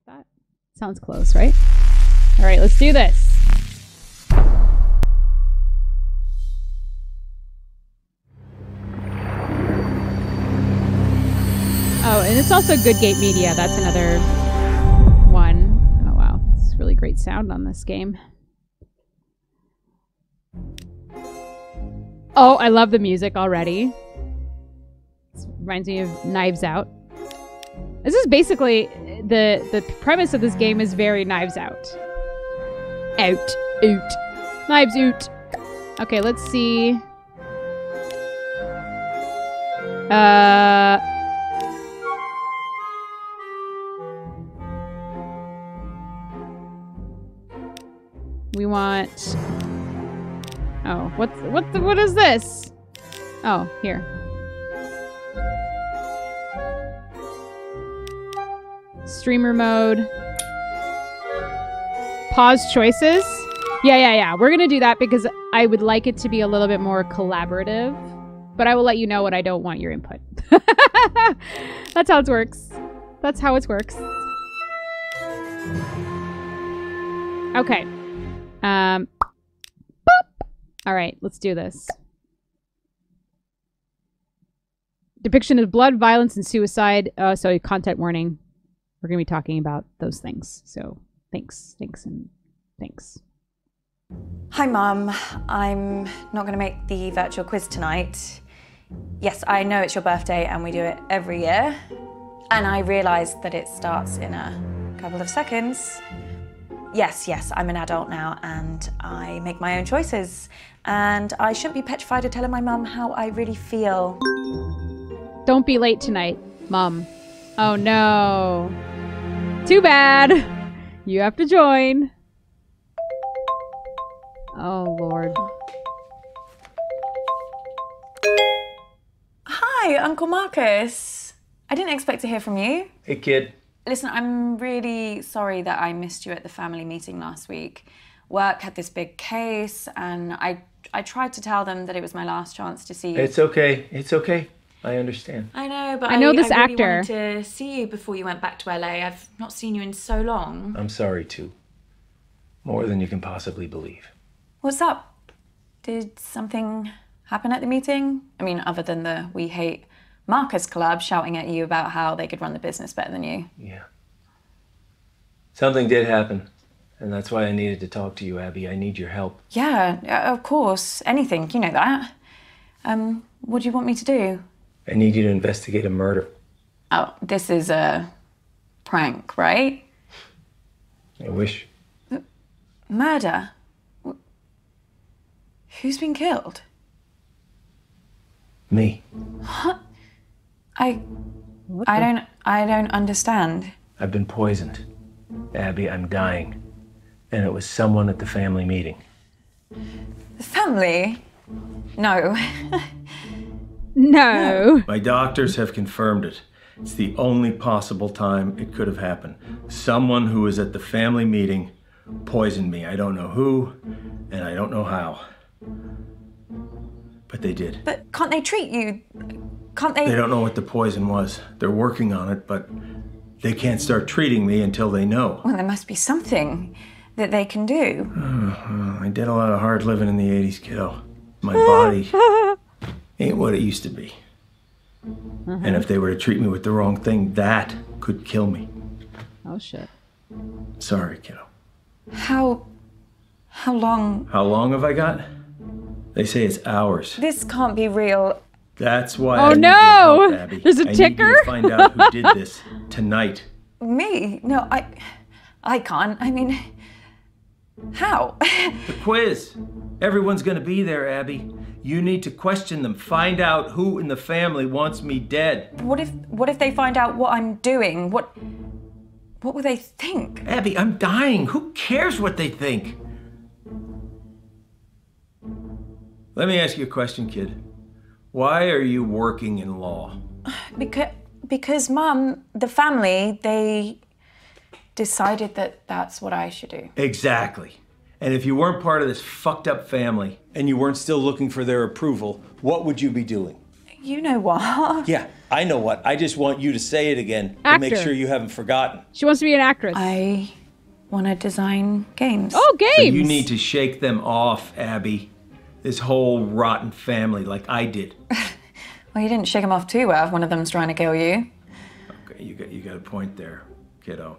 that. Sounds close, right? All right, let's do this. Oh, and it's also Good Gate Media. That's another one. Oh, wow. It's really great sound on this game. Oh, I love the music already. This reminds me of Knives Out. This is basically the premise of this game is very Knives Out. Out. Knives out. Okay, let's see. We want... Oh, what is this? Oh, here. Streamer mode. Pause choices. Yeah. We're gonna do that because I would like it to be a little bit more collaborative. But I will let you know when I don't want your input. That's how it works. That's how it works. Okay. All right, let's do this. Depiction of blood, violence, and suicide. So content warning. We're going to be talking about those things. So thanks, and thanks. Hi, Mum. I'm not going to make the virtual quiz tonight. Yes, I know it's your birthday and we do it every year. And I realise that it starts in a couple of seconds. Yes, I'm an adult now and I make my own choices. And I shouldn't be petrified of telling my mum how I really feel. Don't be late tonight, Mum. Oh no. Too bad. You have to join. Oh, Lord. Hi, Uncle Marcus. I didn't expect to hear from you. Hey, kid. Listen, I'm really sorry that I missed you at the family meeting last week. Work had this big case, and I tried to tell them that it was my last chance to see you. It's okay. It's okay. I understand. I know, but I know this really actor. wanted to see you before you went back to LA. I've not seen you in so long. I'm sorry, too. More than you can possibly believe. What's up? Did something happen at the meeting? I mean, other than the We Hate Marcus Club shouting at you about how they could run the business better than you. Yeah. Something did happen, and that's why I needed to talk to you, Abby. I need your help. Yeah, of course. Anything, you know that. What do you want me to do? I need you to investigate a murder. Oh, this is a prank, right? I wish. Murder? Who's been killed? Me. What? I don't understand. I've been poisoned. Abby, I'm dying. And it was someone at the family meeting. The family? No. No. My doctors have confirmed it. It's the only possible time it could have happened. Someone who was at the family meeting poisoned me. I don't know who, and I don't know how. But they did. But can't they treat you? Can't they? They don't know what the poison was. They're working on it, but they can't start treating me until they know. Well, there must be something that they can do. I did a lot of hard living in the 80s, kiddo. My body ain't what it used to be. And if they were to treat me with the wrong thing, that could kill me. Oh, shit. Sorry, kiddo. How long? How long have I got? They say it's hours. This can't be real. That's why Oh, I need no! your help, Abby. There's a I ticker? need you to find out who did this tonight. Me? No, I can't. I mean, how? The quiz. Everyone's gonna be there, Abby. You need to question them. Find out who in the family wants me dead. What if they find out what I'm doing? What will they think? Abby, I'm dying. Who cares what they think? Let me ask you a question, kid. Why are you working in law? Because Mum, the family, they decided that that's what I should do. Exactly. And if you weren't part of this fucked up family and you weren't still looking for their approval, what would you be doing? You know what? Yeah, I know what. I just want you to say it again to make sure you haven't forgotten. She wants to be an actress. I want to design games. Oh, games! So you need to shake them off, Abby. This whole rotten family like I did. Well, you didn't shake them off too well if one of them's trying to kill you. Okay, you got a point there, kiddo.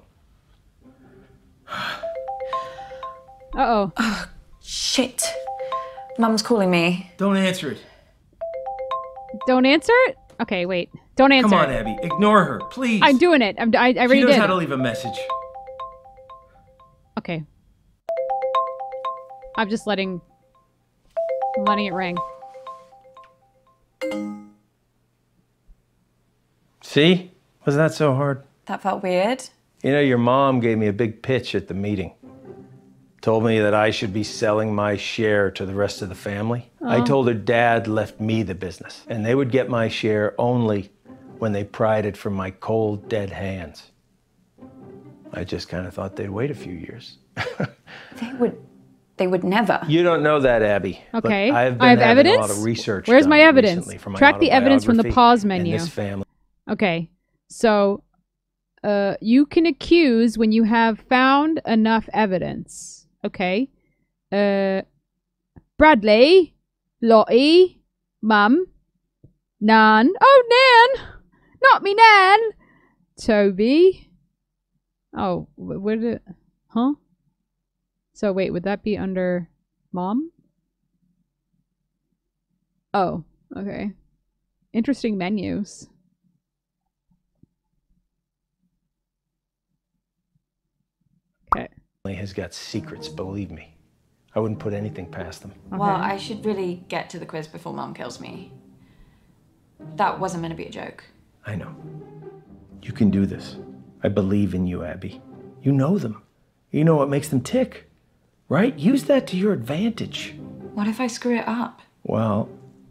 Uh-oh. Oh, shit. Mum's calling me. Don't answer it. Don't answer it? Okay, wait. Don't answer Come on, it. Abby. Ignore her, please. I'm doing it. I already She knows did. how to leave a message. Okay. I'm just letting it ring. See? Wasn't that so hard? That felt weird. You know, your mom gave me a big pitch at the meeting. Told me that I should be selling my share to the rest of the family. Oh. I told her Dad left me the business, and they would get my share only when they pried it from my cold, dead hands. I just kind of thought they'd wait a few years. They would never. You don't know that, Abby. Okay. Look, I've been I have having evidence? a lot of research Where's done my evidence? recently for my Track the evidence from the autobiography pause and menu. this family. Okay. So, you can accuse when you have found enough evidence. Okay. Bradley, Lottie, Mum, Nan. Oh, Nan! Not me, Nan! Toby. Oh, where did it... Huh? So, wait, would that be under Mom? Oh, okay. Interesting menus. Okay. Has got secrets, believe me. I wouldn't put anything past them. Okay. Well, I should really get to the quiz before Mum kills me. That wasn't meant to be a joke. I know. You can do this. I believe in you, Abby. You know them. You know what makes them tick, right? Use that to your advantage. What if I screw it up? Well,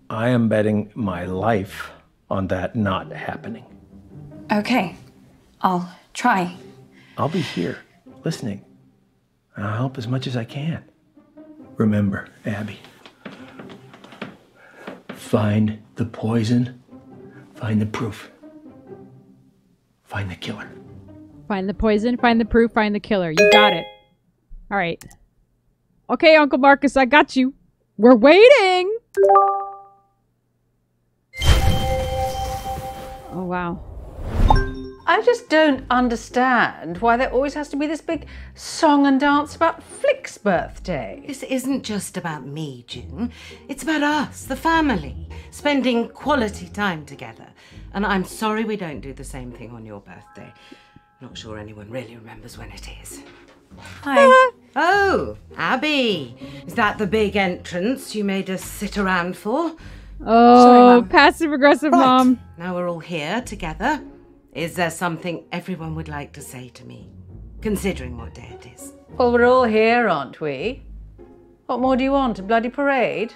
I am betting my life on that not happening. Okay, I'll try. I'll be here, listening. I'll help as much as I can. Remember, Abby, find the poison, find the proof, find the killer. Find the poison, find the proof, find the killer. You got it. All right. Okay, Uncle Marcus, I got you. We're waiting. Oh, wow. I just don't understand why there always has to be this big song and dance about Flick's birthday. This isn't just about me, June. It's about us, the family, spending quality time together. And I'm sorry we don't do the same thing on your birthday. Not sure anyone really remembers when it is. Hi. Oh, Abby. Is that the big entrance you made us sit around for? Oh, Sorry, Mum. passive-aggressive Mom. Now we're all here together. Is there something everyone would like to say to me, considering what day it is? Well, we're all here, aren't we? What more do you want? A bloody parade?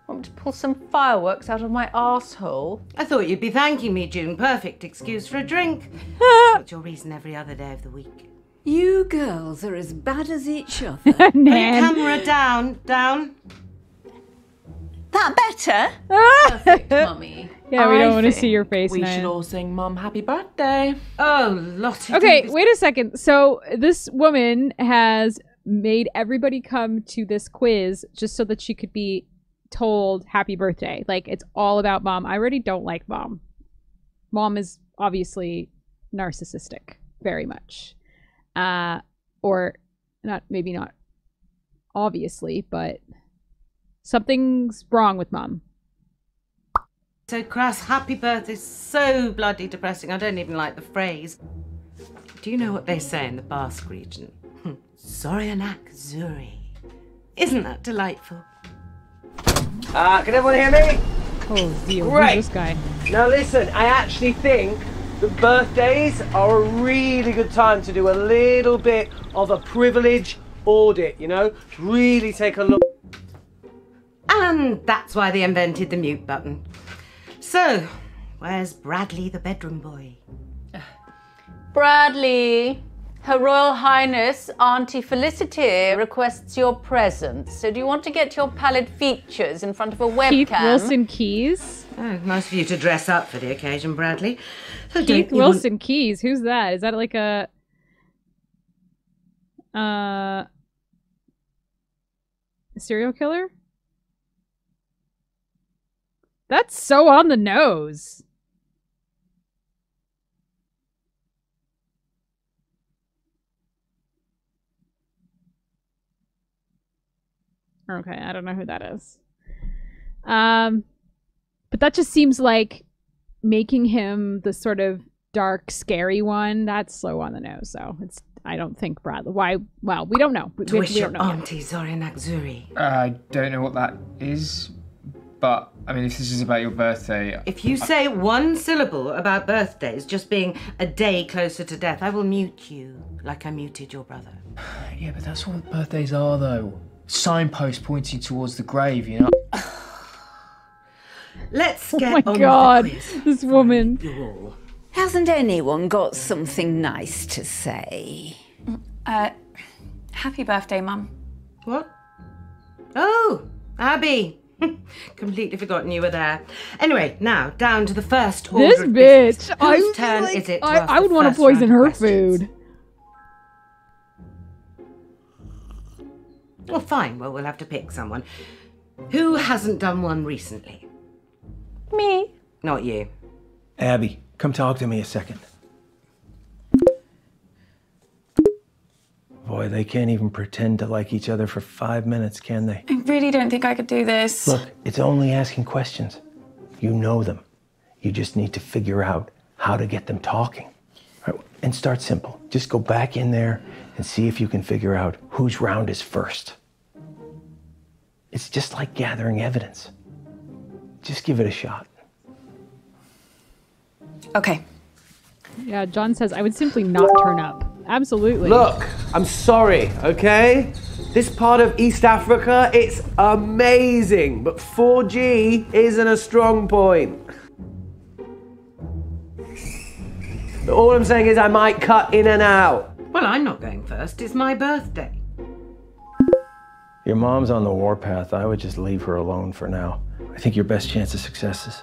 Want me to pull some fireworks out of my arsehole? I thought you'd be thanking me, June. Perfect excuse for a drink. What's your reason every other day of the week? You girls are as bad as each other. Nan. Camera down, down. That better? Perfect, Mummy. Yeah, we don't want to think see your face, We Nan. should all sing Mum happy birthday. Oh, Lottie. Okay, wait a second. So this woman has made everybody come to this quiz just so that she could be told happy birthday. Like, it's all about Mom. I already don't like Mom. Mom is obviously narcissistic, very much. Or not, maybe not obviously, but something's wrong with Mom. So crass, happy birthday, so bloody depressing. I don't even like the phrase. Do you know what they say in the Basque region? Sorianak Zuri. Isn't that delightful? Can everyone hear me? Oh, dear. Great. Who's this guy? Now listen, I actually think that birthdays are a really good time to do a little bit of a privilege audit, you know? Really take a look. And that's why they invented the mute button. So, where's Bradley the bedroom boy? Bradley, Her Royal Highness Auntie Felicity requests your presence. So do you want to get your pallid features in front of a webcam? Keith Wilson Keys? Oh, nice of you to dress up for the occasion, Bradley. So Keith Wilson Keys? Who's that? Is that like a... serial killer? That's so on the nose. Okay, I don't know who that is. But that just seems like making him the sort of dark, scary one. That's so on the nose. So it's, I don't think Bradley. Why? Well, we don't know. We Wish don't know Auntie Zorinak Zuri. I don't know what that is, but I mean, if this is about your birthday... If you say one syllable about birthdays just being a day closer to death, I will mute you like I muted your brother. Yeah, but that's what birthdays are, though. Signposts pointing towards the grave, you know? Let's Oh get my on God, with the quiz. this woman. Hasn't anyone got something nice to say? Happy birthday, Mum. What? Oh, Abby. Completely forgotten you were there. Anyway, now down to the first order This of business. bitch. Whose turn is it to ask I would the want to first poison round of her questions? food. Well, fine. Well, we'll have to pick someone. Who hasn't done one recently? Me. Not you. Abby, come talk to me a second. Boy, they can't even pretend to like each other for 5 minutes, can they? I really don't think I could do this. Look, it's only asking questions. You know them. You just need to figure out how to get them talking. Right? And start simple. Just go back in there and see if you can figure out whose round is first. It's just like gathering evidence. Just give it a shot. Okay. Yeah, John says I would simply not turn up. Absolutely. Look, I'm sorry, okay? This part of East Africa, it's amazing, but 4G isn't a strong point. All I'm saying is I might cut in and out. Well, I'm not going first. It's my birthday. Your mom's on the warpath. I would just leave her alone for now. I think your best chance of success is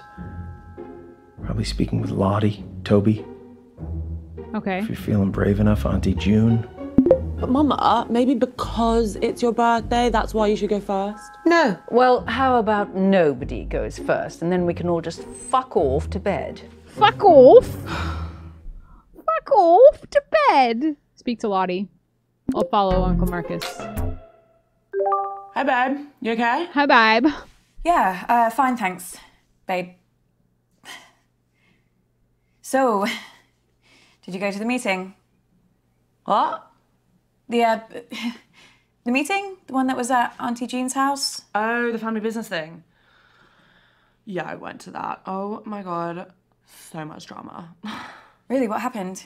probably speaking with Lottie, Toby. Okay. If you're feeling brave enough, Auntie June. But Mama, maybe because it's your birthday, that's why you should go first? No. Well, how about nobody goes first and then we can all just fuck off to bed? Fuck off. Fuck off to bed. Speak to Lottie. I'll follow Uncle Marcus. Hi, babe. You okay? Hi, babe. Yeah, fine, thanks, babe. So, did you go to the meeting? What? The meeting? The one that was at Auntie Jean's house? Oh, the family business thing. Yeah, I went to that. Oh my God. So much drama. Really, what happened?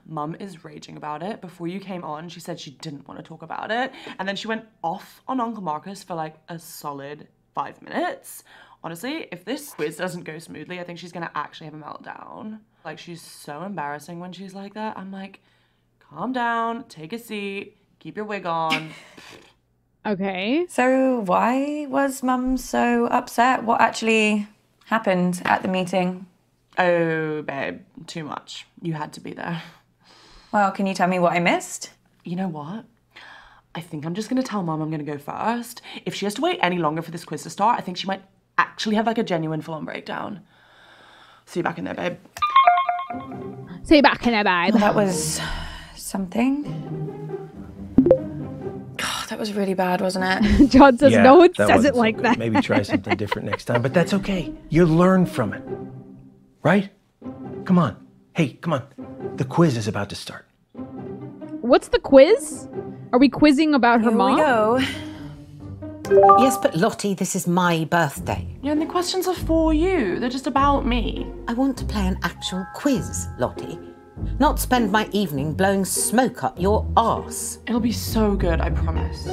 Mum is raging about it. Before you came on, she said she didn't want to talk about it. And then she went off on Uncle Marcus for like a solid 5 minutes. Honestly, if this quiz doesn't go smoothly, I think she's gonna actually have a meltdown. Like, she's so embarrassing when she's like that. I'm like, calm down, take a seat, keep your wig on. Okay. So why was Mum so upset? What actually happened at the meeting? Oh, babe, too much. You had to be there. Well, can you tell me what I missed? You know what? I think I'm just gonna tell Mum I'm gonna go first. If she has to wait any longer for this quiz to start, I think she might actually have like a genuine full-on breakdown. See you back in there, babe. See you back in there, babe. Well, that was something. God, that was really bad, wasn't it? John says Yeah, no one that says wasn't it like so good. that. Maybe try something different next time, but that's okay. You learn from it. Right? Come on. Hey, come on. The quiz is about to start. What's the quiz? Are we quizzing about her Here mom? we go. Yes, but Lottie, this is my birthday. Yeah, and the questions are for you. They're just about me. I want to play an actual quiz, Lottie. Not spend my evening blowing smoke up your arse. It'll be so good, I promise.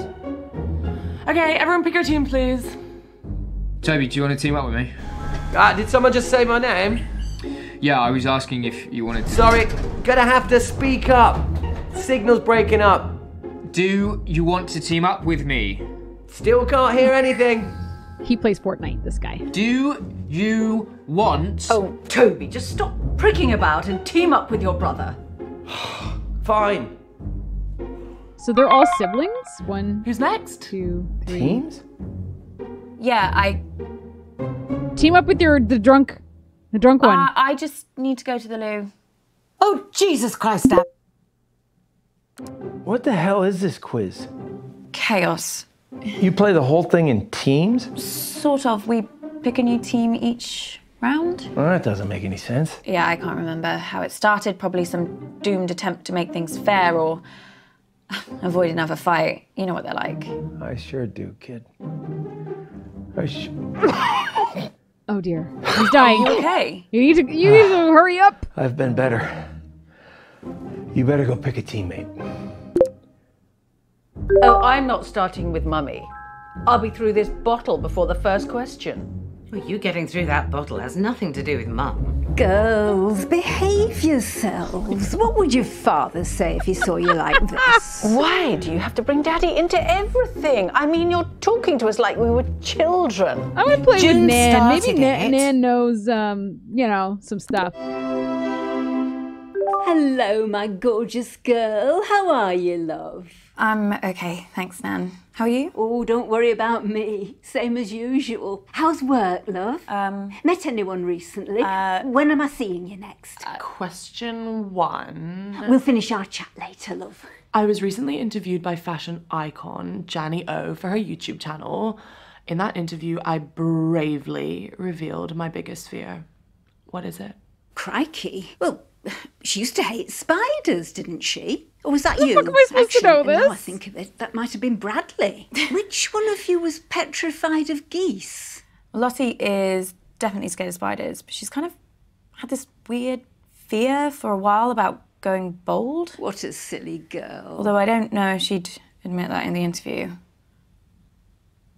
Okay, everyone pick your team, please. Toby, do you want to team up with me? Did someone just say my name? Yeah, I was asking if you wanted to... Sorry, gonna have to speak up. Signal's breaking up. Do you want to team up with me? Still can't hear anything. He plays Fortnite, this guy. Do you want... Oh, Toby, just stop pricking about and team up with your brother. Fine. So they're all siblings? One. Who's next? 2, 3. Teams? Yeah, I Team up with the drunk one. I just need to go to the loo. Oh, Jesus Christ, Ab. What the hell is this quiz? Chaos. You play the whole thing in teams? Sort of. We pick a new team each round. Well, that doesn't make any sense. Yeah, I can't remember how it started. Probably some doomed attempt to make things fair or avoid another fight. You know what they're like. I sure do, kid. Oh dear. He's dying. You okay? You need to hurry up. I've been better. You better go pick a teammate. Oh, I'm not starting with Mummy. I'll be through this bottle before the first question. Well, you getting through that bottle has nothing to do with Mum. Girls, behave yourselves. What would your father say if he saw you like this? Why do you have to bring Daddy into everything? I mean, you're talking to us like we were children. I would play with June Nan. Maybe started it. Nan knows, some stuff. Hello, my gorgeous girl. How are you, love? I'm okay, thanks, Nan. How are you? Oh, don't worry about me. Same as usual. How's work, love? Met anyone recently? When am I seeing you next? Question 1. We'll finish our chat later, love. I was recently interviewed by fashion icon Janny O for her YouTube channel. In that interview, I bravely revealed my biggest fear. What is it? Crikey. Well, she used to hate spiders, didn't she? Or was that you? How am I supposed to know Now I this? think of it, that might have been Bradley. Which one of you was petrified of geese? Lottie is definitely scared of spiders, but she's kind of had this weird fear for a while about going bald. What a silly girl. Although I don't know if she'd admit that in the interview.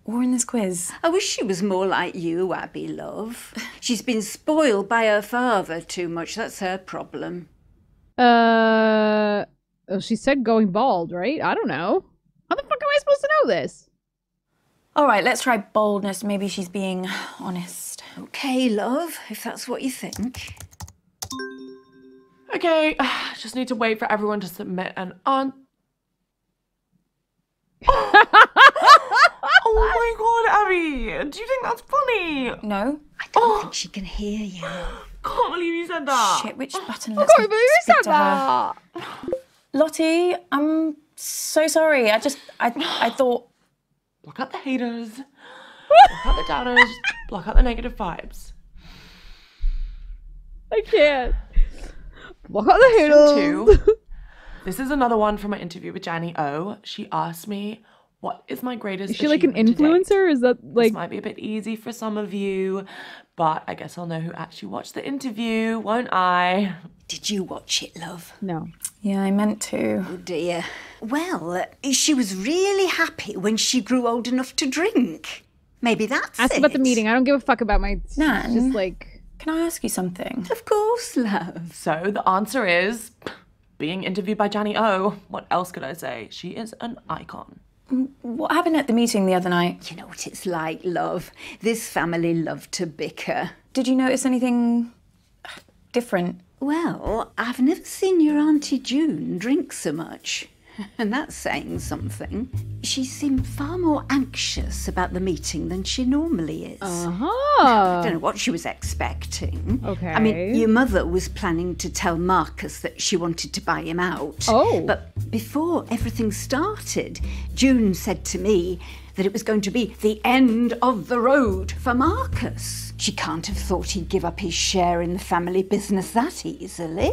Or in this quiz. I wish she was more like you, Abby, love. She's been spoiled by her father too much. That's her problem. She said going bald, right? I don't know. How the fuck am I supposed to know this? All right, let's try boldness. Maybe she's being honest. Okay, love, if that's what you think. Okay, just need to wait for everyone to submit an Oh my god, Abby! Do you think that's funny? No. I don't think she can hear you. Can't believe you said that. Shit, which button I lets can't me believe you speak said to her? that. Lottie, I'm so sorry. I thought... Block out the haters. Block out the doubters. Block out the negative vibes. I can't. Block out the haters. Question 2. This is another one from my interview with Janny O. She asked me, what is my greatest Is she like an achievement to date? influencer? Is that like... This might be a bit easy for some of you, but I guess I'll know who actually watched the interview, won't I? Did you watch it, love? No. Yeah, I meant to. Oh dear. Well, she was really happy when she grew old enough to drink. Maybe that's Ask it. about the meeting. I don't give a fuck about my... Nan? Just like... Can I ask you something? Of course, love. So the answer is being interviewed by Janny O. What else could I say? She is an icon. What happened at the meeting the other night? You know what it's like, love. This family love to bicker. Did you notice anything different? Well, I've never seen your Auntie June drink so much. And that's saying something. She seemed far more anxious about the meeting than she normally is. I don't know what she was expecting. Okay. I mean, your mother was planning to tell Marcus that she wanted to buy him out. Oh. But before everything started, June said to me that it was going to be the end of the road for Marcus. She can't have thought he'd give up his share in the family business that easily.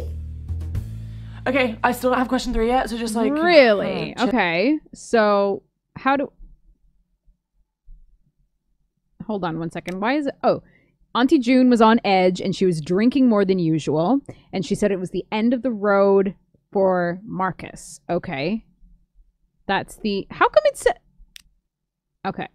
Okay, I still don't have question 3 yet, so just like... Really? Okay. So, how do... Hold on one second. Why is it... Oh, Auntie June was on edge and she was drinking more than usual. And she said it was the end of the road for Marcus. Okay. That's the... How come it's... Okay.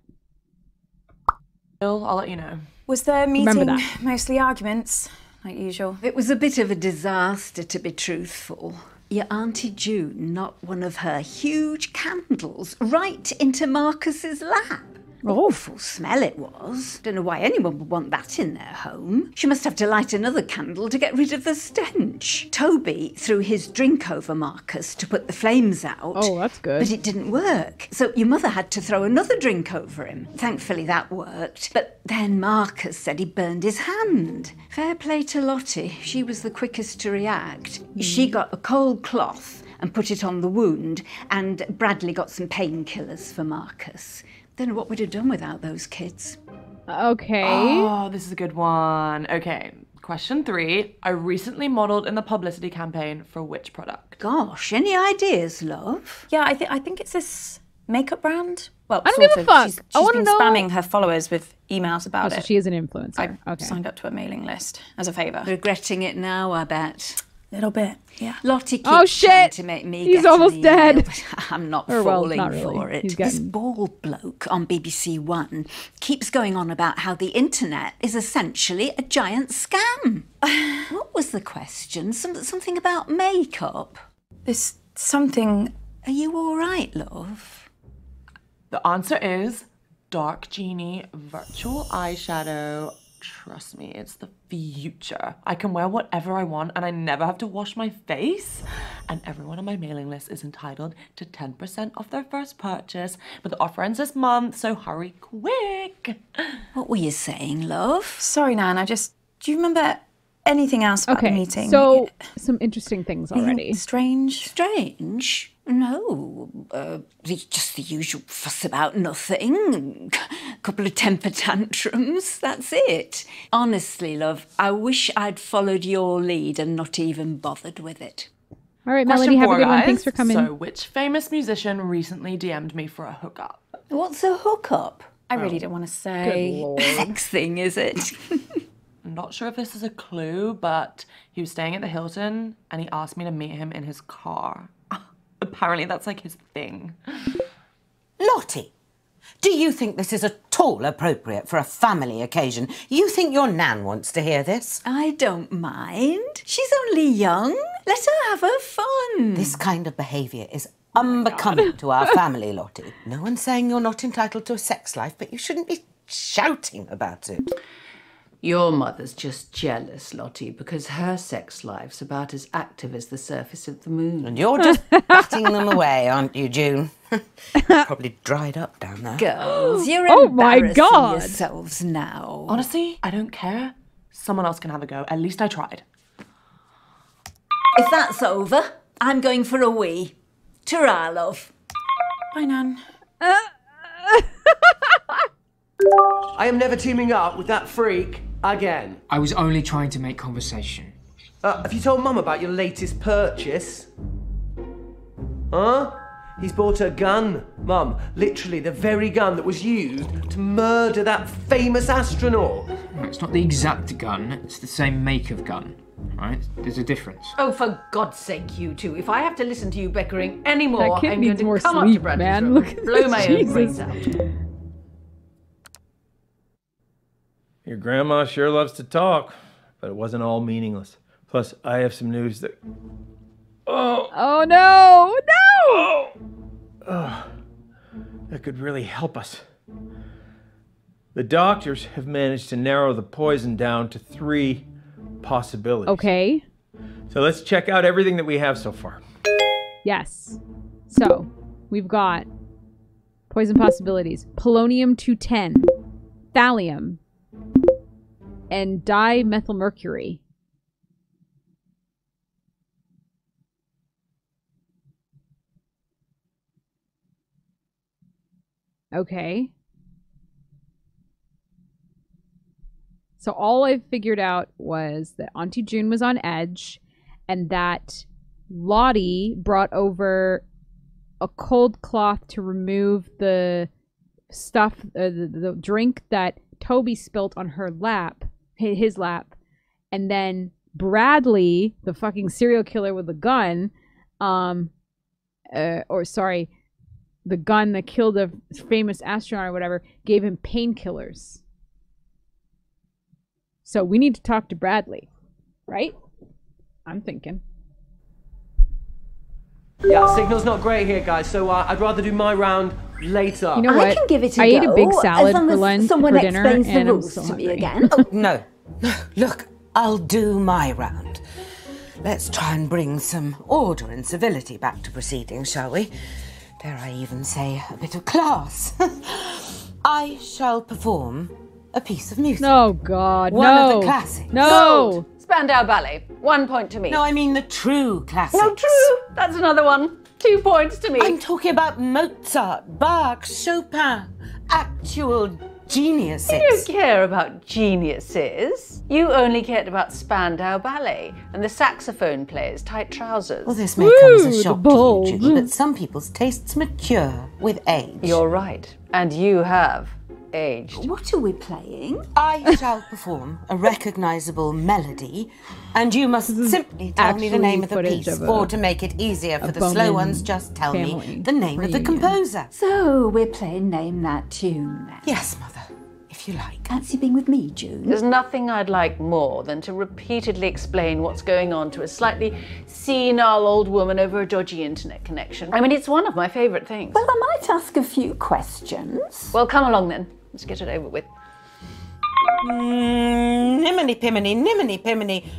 I'll let you know. Was the Remember meeting that. mostly arguments? like usual. It was a bit of a disaster, to be truthful. Your Auntie June knocked one of her huge candles right into Marcus's lap. Awful smell it was. Don't know why anyone would want that in their home. She must have to light another candle to get rid of the stench. Toby threw his drink over Marcus to put the flames out. Oh, that's good. But it didn't work. So your mother had to throw another drink over him. Thankfully that worked. But then Marcus said he burned his hand. Fair play to Lottie. She was the quickest to react. She got a cold cloth and put it on the wound, and Bradley got some painkillers for Marcus. Don't know what we'd have done without those kids. Okay. Oh, this is a good one. Okay, question 3. I recently modelled in the publicity campaign for which product? Gosh, any ideas, love? Yeah, I think it's this makeup brand. Well, I don't give a fuck. She's I want to been know. spamming her followers with emails about So it. she is an influencer. I Okay. signed up to a mailing list as a favour. Regretting it now, I bet. Little bit, yeah. Lottie keeps Oh, shit! trying to make me He's get almost an dead. email, but I'm not Or, well, falling not really. for it. He's This getting- bald bloke on BBC One keeps going on about how the internet is essentially a giant scam. What was the question? Something about makeup? There's something... Are you all right, love? The answer is Dark Genie Virtual Eyeshadow. Trust me, it's the future. I can wear whatever I want and I never have to wash my face. And everyone on my mailing list is entitled to 10% off their first purchase. But the offer ends this month, so hurry quick. What were you saying, love? Sorry, Nan, do you remember anything else about the meeting? So, some interesting things already. Strange? Strange? No, just the usual fuss about nothing. A couple of temper tantrums, that's it. Honestly, love, I wish I'd followed your lead and not even bothered with it. All right, Question Melody, have a 4, good one. guys. Thanks for coming. So, which famous musician recently DM'd me for a hookup? What's a hookup? I really don't want to say. Sex thing, is it? I'm not sure if this is a clue, but he was staying at the Hilton and he asked me to meet him in his car. Apparently that's like his thing. Lottie, do you think this is at all appropriate for a family occasion? You think your Nan wants to hear this? I don't mind. She's only young. Let her have her fun. This kind of behaviour is unbecoming to our family, Lottie. No one's saying you're not entitled to a sex life, but you shouldn't be shouting about it. Your mother's just jealous, Lottie, because her sex life's about as active as the surface of the moon. And you're just batting them away, aren't you, June? Probably dried up down there. Girls, you're Oh my embarrassing God. yourselves now. Honestly, I don't care. Someone else can have a go. At least I tried. If that's over, I'm going for a wee. Ta-ra, love. Bye, Nan. I am never teaming up with that freak again. I was only trying to make conversation. Have you told Mum about your latest purchase? Huh? He's bought a gun, Mum. Literally the very gun that was used to murder that famous astronaut. No, it's not the exact gun, it's the same make of gun, right? There's a difference. Oh, for God's sake, you two. If I have to listen to you bickering anymore, That kid I'm going needs to more come up sleep, to Bradley's man. room Look and at blow this, my Jesus. own brains out. Your grandma sure loves to talk, but it wasn't all meaningless. Plus, I have some news that... Oh, no! No! that could really help us. The doctors have managed to narrow the poison down to 3 possibilities. Okay. So let's check out everything that we have so far. Yes. So, we've got poison possibilities. Polonium-210, thallium, and dimethylmercury. Okay. So all I figured out was that Auntie June was on edge and that Lottie brought over a cold cloth to remove the stuff, the drink that Toby spilt on her lap, his lap. And then Bradley, the fucking serial killer with the gun, the gun that killed a famous astronaut or whatever, gave him painkillers. So we need to talk to Bradley. Right? I'm thinking. Yeah, signal's not great here, guys, so I'd rather do my round later. You know what? I can give it a I go. ate a big salad as long for as lunch someone for dinner, explains the and I'm rules still to me hungry. again. Oh, no. Look, I'll do my round. Let's try and bring some order and civility back to proceedings, shall we? Dare I even say a bit of class? I shall perform a piece of music. No, God, One no. of the classics. No. Gold. Spandau Ballet. 1 point to me. No, I mean the true classics. No, true. That's another one. 2 points to me. I'm talking about Mozart, Bach, Chopin, actual geniuses. You don't care about geniuses. You only cared about Spandau Ballet and the saxophone player's tight trousers. Well, this may come as Woo, a the shock to bulge. you, Judy, but some people's tastes mature with age. You're right. And you have aged. What are we playing? I shall perform a recognizable melody, and you must simply tell me the name of the footage piece. of Or to make it easier for the slow Bowman ones, just tell me family the name of the reunion. composer. So we're playing Name That Tune then. Yes, Mother, if you like. Fancy being with me, June? There's nothing I'd like more than to repeatedly explain what's going on to a slightly senile old woman over a dodgy internet connection. I mean, it's one of my favourite things. Well, I might ask a few questions. Well, come along then. Let's get it over with. Niminy piminy, niminy piminy.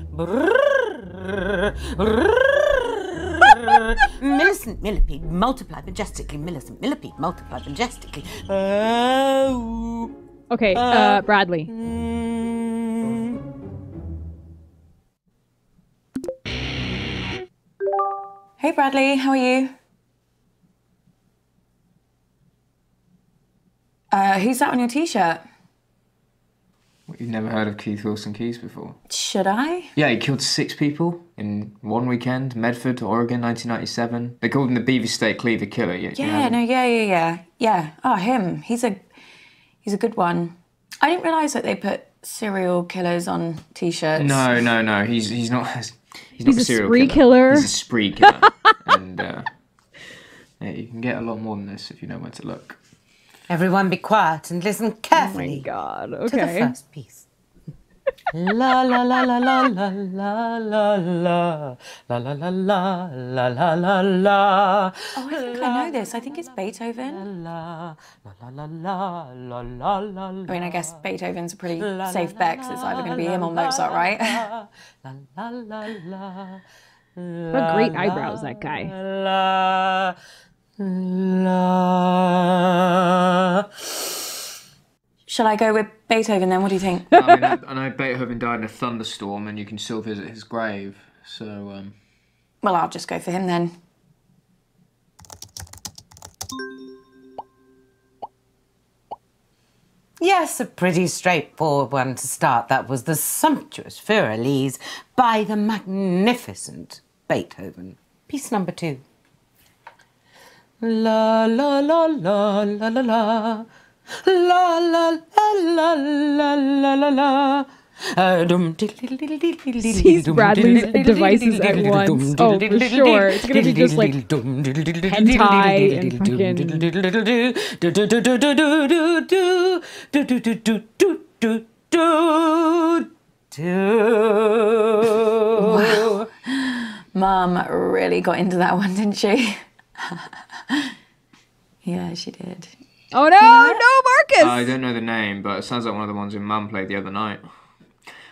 Millicent millipede, multiply majestically. Millicent millipede, multiply majestically. Okay, Bradley. Hey Bradley, how are you? Who's that on your t-shirt? You've never heard of Keith Wilson Keys before? Should I? Yeah, he killed 6 people in one weekend. Medford, Oregon, 1997. They called him the Beaver State Cleaver Killer. Yeah. Oh, him. He's a good one. I didn't realise that they put serial killers on t-shirts. No. He's not. He's not He's a serial spree killer. He's a spree killer, and yeah, you can get a lot more than this if you know where to look. Everyone be quiet and listen carefully. Oh my God, To the okay. first piece. La la la la la la la la la la la la la la la la la. Oh, I think I know this. I think it's Beethoven. La la la la la la la. I mean, I guess Beethoven's a pretty safe bet because it's either going to be him or Mozart, right? La la la la. What great eyebrows, that guy. La la. Shall I go with Beethoven then? What do you think? I mean, I know Beethoven died in a thunderstorm, and you can still visit his grave. So, Well, I'll just go for him then. Yes, a pretty straightforward one to start. That was the sumptuous Für Elise by the magnificent Beethoven. Piece number 2. La la la la la la la. La la la la la la la la. Seize Bradley's devices at once. Oh, for sure. It's gonna be just like hentai and Wow. Mum really got into that one, didn't she? Yeah, she did. Oh no, no, Marcus! I don't know the name, but it sounds like one of the ones Mum played the other night.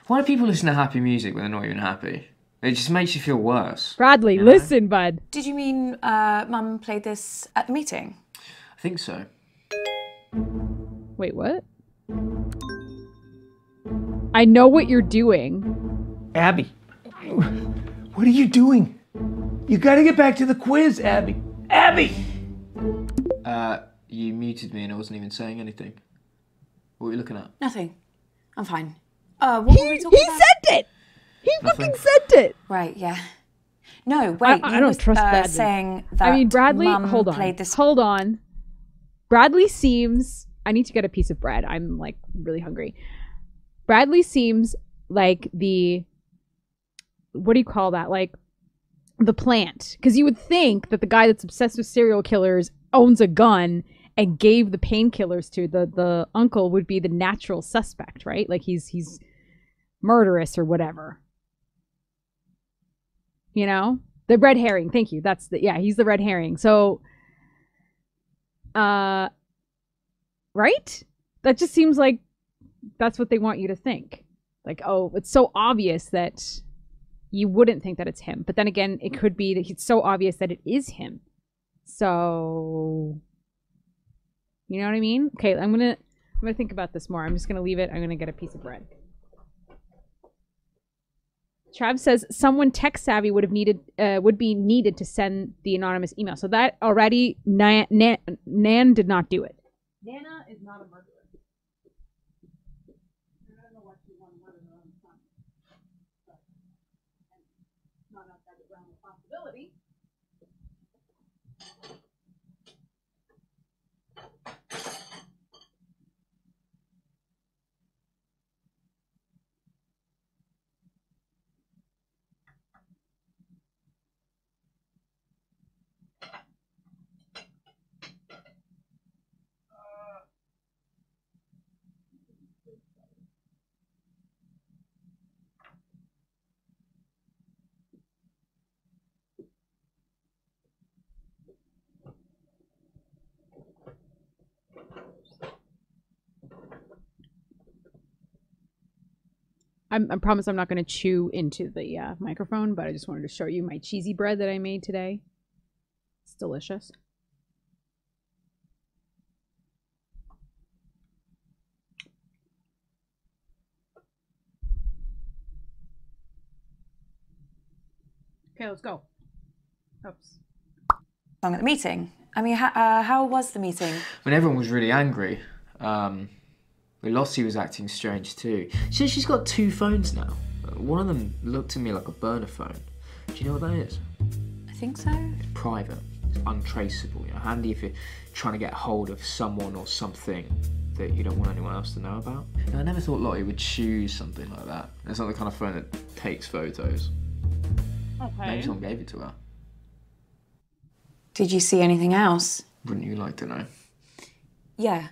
Why do people listen to happy music when they're not even happy? It just makes you feel worse. Bradley, you know? listen, bud. Did you mean Mum played this at the meeting? I think so. Wait, what? I know what you're doing. Abby, what are you doing? You gotta get back to the quiz, Abby. Abby! You muted me and I wasn't even saying anything. What were you looking at? Nothing. I'm fine. What were we talking about? He sent it! He fucking sent it! Right, yeah. No, wait. I don't trust Bradley. Saying that I mean, Bradley, Mum hold on. played this... Hold on. Bradley seems... I need to get a piece of bread. I'm, like, really hungry. Bradley seems like the... What do you call that? Like, the plant. Because you would think that the guy that's obsessed with serial killers owns a gun and gave the painkillers to the uncle would be the natural suspect, right? Like, he's murderous or whatever. You know? The red herring. Thank you. He's the red herring. So, right? That just seems like that's what they want you to think. Like, oh, it's so obvious that you wouldn't think that it's him. But then again, it could be that it's so obvious that it is him. So, you know what I mean? Okay, I'm gonna think about this more. I'm just gonna leave it. I'm gonna get a piece of bread. Trav says someone tech savvy would be needed to send the anonymous email. So that already Nan did not do it. Nana is not a murderer. I don't know what you want to murder her own son. But not outside the realm of possibility. I promise I'm not going to chew into the microphone, but I just wanted to show you my cheesy bread that I made today. It's delicious. Okay, let's go. Oops. At the meeting. I mean, how was the meeting? When everyone was really angry. Lossie was acting strange too. She says she's got 2 phones now. One of them looked at me like a burner phone. Do you know what that is? I think so. It's private. It's untraceable. You know, handy if you're trying to get hold of someone or something that you don't want anyone else to know about. And I never thought Lottie would choose something like that. It's not the kind of phone that takes photos. Okay. Maybe someone gave it to her. Did you see anything else? Wouldn't you like to know? Yeah.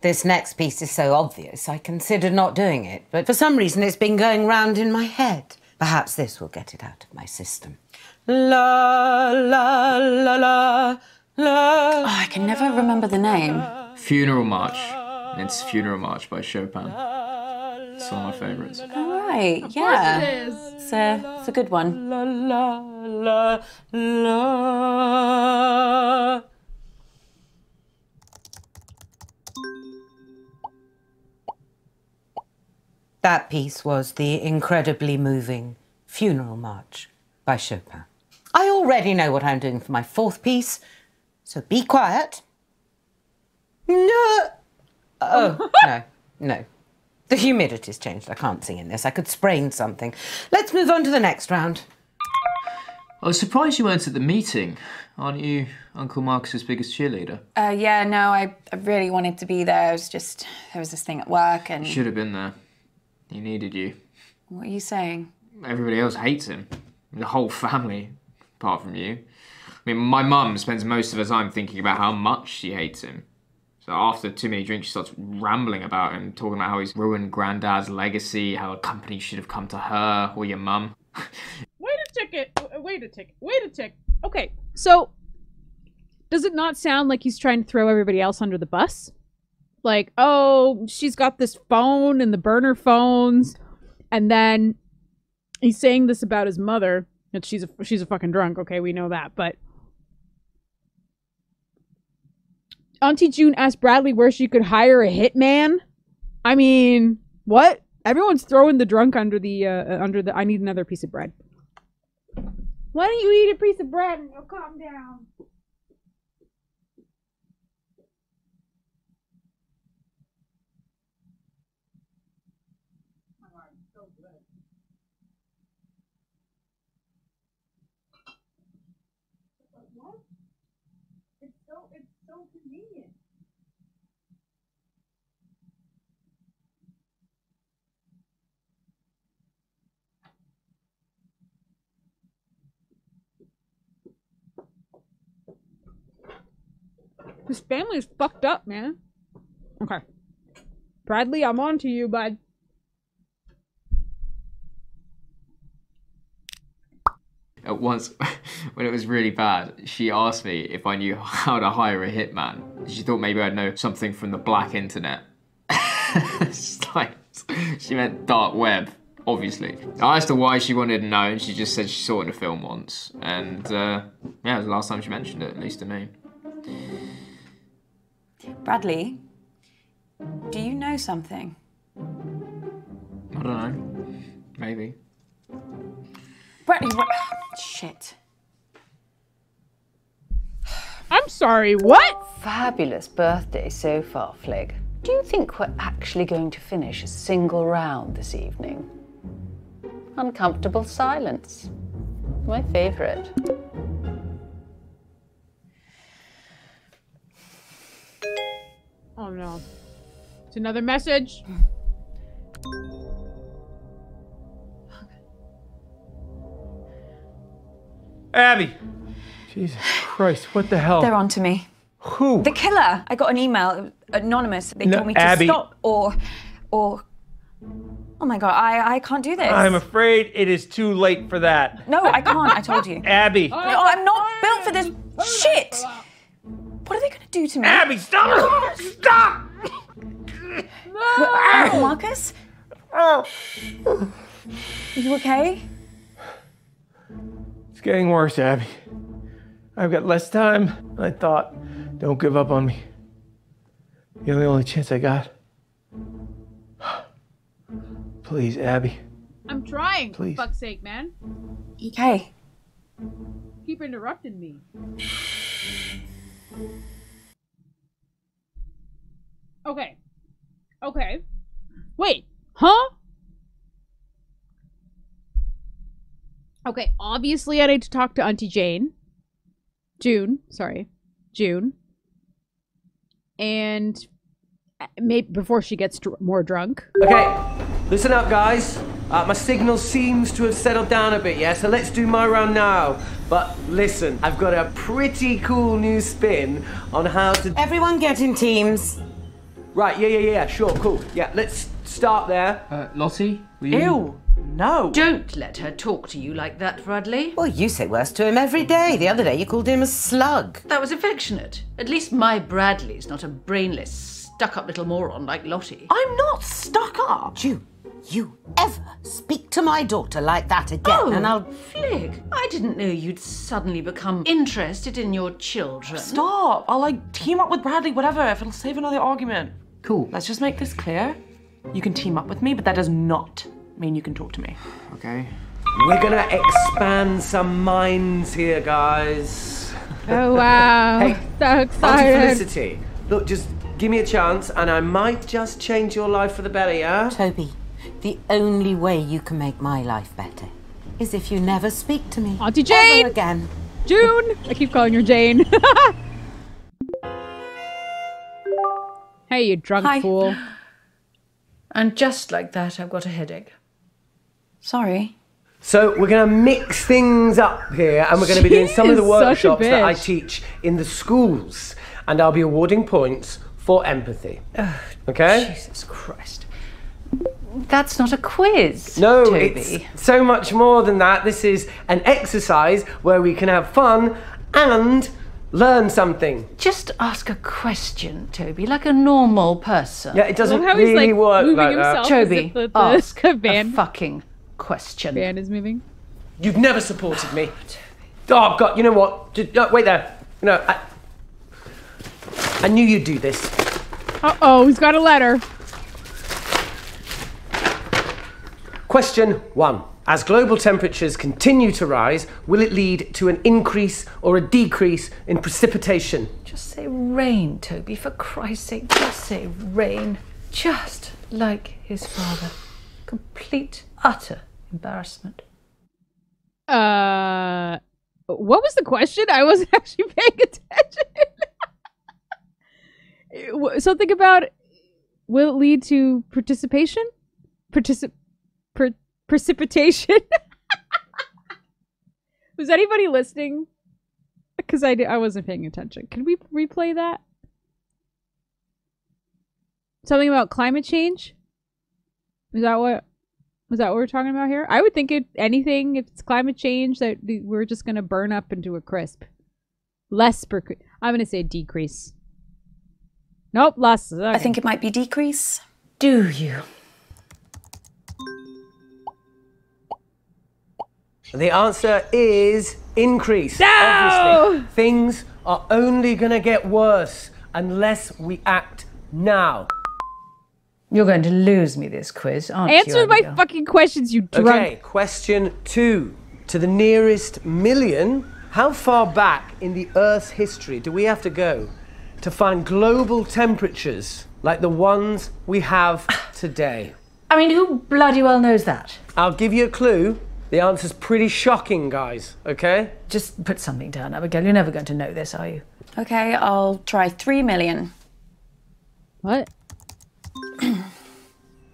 This next piece is so obvious, I considered not doing it, but for some reason it's been going round in my head. Perhaps this will get it out of my system. La, la, la, la, la. Oh, I can never remember the name. Funeral March. It's Funeral March by Chopin. It's one of my favourites. All right, yeah. Of course it is. It's a good one. La, la, la, la. That piece was the incredibly moving Funeral March by Chopin. I already know what I'm doing for my 4th piece, so be quiet. No! Oh, no. The humidity's changed. I can't sing in this. I could sprain something. Let's move on to the next round. I was surprised you weren't at the meeting. Aren't you Uncle Marcus's biggest cheerleader? Yeah, no, I really wanted to be there. It was just, there was this thing at work and... You should have been there. He needed you. What are you saying? Everybody else hates him. The whole family, apart from you. I mean, my mum spends most of her time thinking about how much she hates him. So after too many drinks, she starts rambling about him, talking about how he's ruined Granddad's legacy, how a company should have come to her or your mum. Wait a tick. Okay, so does it not sound like he's trying to throw everybody else under the bus? Like, oh, she's got this phone and the burner phones, and then he's saying this about his mother, that she's a fucking drunk. Okay, we know that, but Auntie June asked Bradley where she could hire a hitman. I mean, what? Everyone's throwing the drunk under the I need another piece of bread. Why don't you eat a piece of bread and you'll calm down? It's so convenient. His family is fucked up, man. Okay. Bradley, I'm on to you, bud. once, when it was really bad, she asked me if I knew how to hire a hitman. She thought maybe I'd know something from the black internet. It's like, she meant dark web, obviously. I asked her why she wanted to know, and she just said she saw it in a film once. And yeah, it was the last time she mentioned it, at least to me. Bradley, do you know something? I don't know. Maybe. Bradley, shit. I'm sorry, what? Fabulous birthday so far, Flig. Do you think we're actually going to finish a single round this evening? Uncomfortable silence. My favourite. Oh no. It's another message. Abby! Jesus Christ, what the hell? They're on to me. Who? The killer. I got an email, anonymous. They No, told me to Abby. stop or... Oh my God, I can't do this. I'm afraid it is too late for that. No, I can't, I told you. Abby! No, I'm not built for this shit. What are they gonna do to me? Abby, stop! Stop! Marcus? Are you okay? It's getting worse, Abby. I've got less time than I thought. Don't give up on me. You're the only chance I got. Please, Abby. I'm trying, Please. for fuck's sake, man. Okay. Keep interrupting me. Okay. Okay. Wait. Huh? Okay, obviously I need to talk to Auntie June. And maybe before she gets more drunk. Okay, listen up, guys. My signal seems to have settled down a bit, yeah? So let's do my round now. But listen, I've got a pretty cool new spin on how to... Everyone get in teams. Right, yeah, sure, cool. Yeah, let's start there. Lottie, will you... Ew, no. Don't let her talk to you like that, Bradley. Well, you say worse to him every day. The other day you called him a slug. That was affectionate. At least my Bradley's not a brainless, stuck-up little moron like Lottie. I'm not stuck up. June, you ever speak to my daughter like that again, and I'll... Flig, I didn't know you'd suddenly become interested in your children. Stop. I'll like team up with Bradley, whatever, if it'll save another argument. Cool. Let's just make this clear. You can team up with me, but that does not mean you can talk to me. Okay. We're gonna expand some minds here, guys. Oh wow. Hey, so Auntie excited. Felicity, look, just give me a chance and I might just change your life for the better, yeah? Toby, the only way you can make my life better is if you never speak to me Auntie Jane! ever again. June! I keep calling her Jane. Hey, you drunk Hi. fool. And just like that, I've got a headache. Sorry. So we're gonna mix things up here and we're gonna be doing some of the She is such a workshops that I bitch. teach in the schools and I'll be awarding points for empathy. Okay? Jesus Christ. That's not a quiz, No, Toby. it's so much more than that. This is an exercise where we can have fun and learn something. Just ask a question, Toby, like a normal person. Yeah, it doesn't Love how he's really like work moving like that. himself. Toby, as if the ask a van fucking question. is moving. You've never supported me. Oh, God, you know what? Wait there. No, I knew you'd do this. Uh-oh, he's got a letter. Question 1. As global temperatures continue to rise, will it lead to an increase or a decrease in precipitation? Just say rain, Toby, for Christ's sake. Just say rain. Just like his father. Complete, utter embarrassment. What was the question? I wasn't actually paying attention. Something about will it lead to participation? Precipitation? Was anybody listening? Because I wasn't paying attention. Can we replay that? Something about climate change? Is that what? Is that what we're talking about here? I would think anything, if it's climate change, that we're just going to burn up into a crisp. I'm going to say decrease. Nope, less. Okay. I think it might be decrease. Do you? The answer is increase. No! Obviously, things are only going to get worse unless we act now. You're going to lose me this quiz, aren't you? Answer my fucking questions, you drunk. Okay, question 2. To the nearest million, how far back in the Earth's history do we have to go to find global temperatures like the ones we have today? I mean, who bloody well knows that? I'll give you a clue. The answer's pretty shocking, guys, okay? Just put something down, Abigail. You're never going to know this, are you? Okay, I'll try 3 million. What?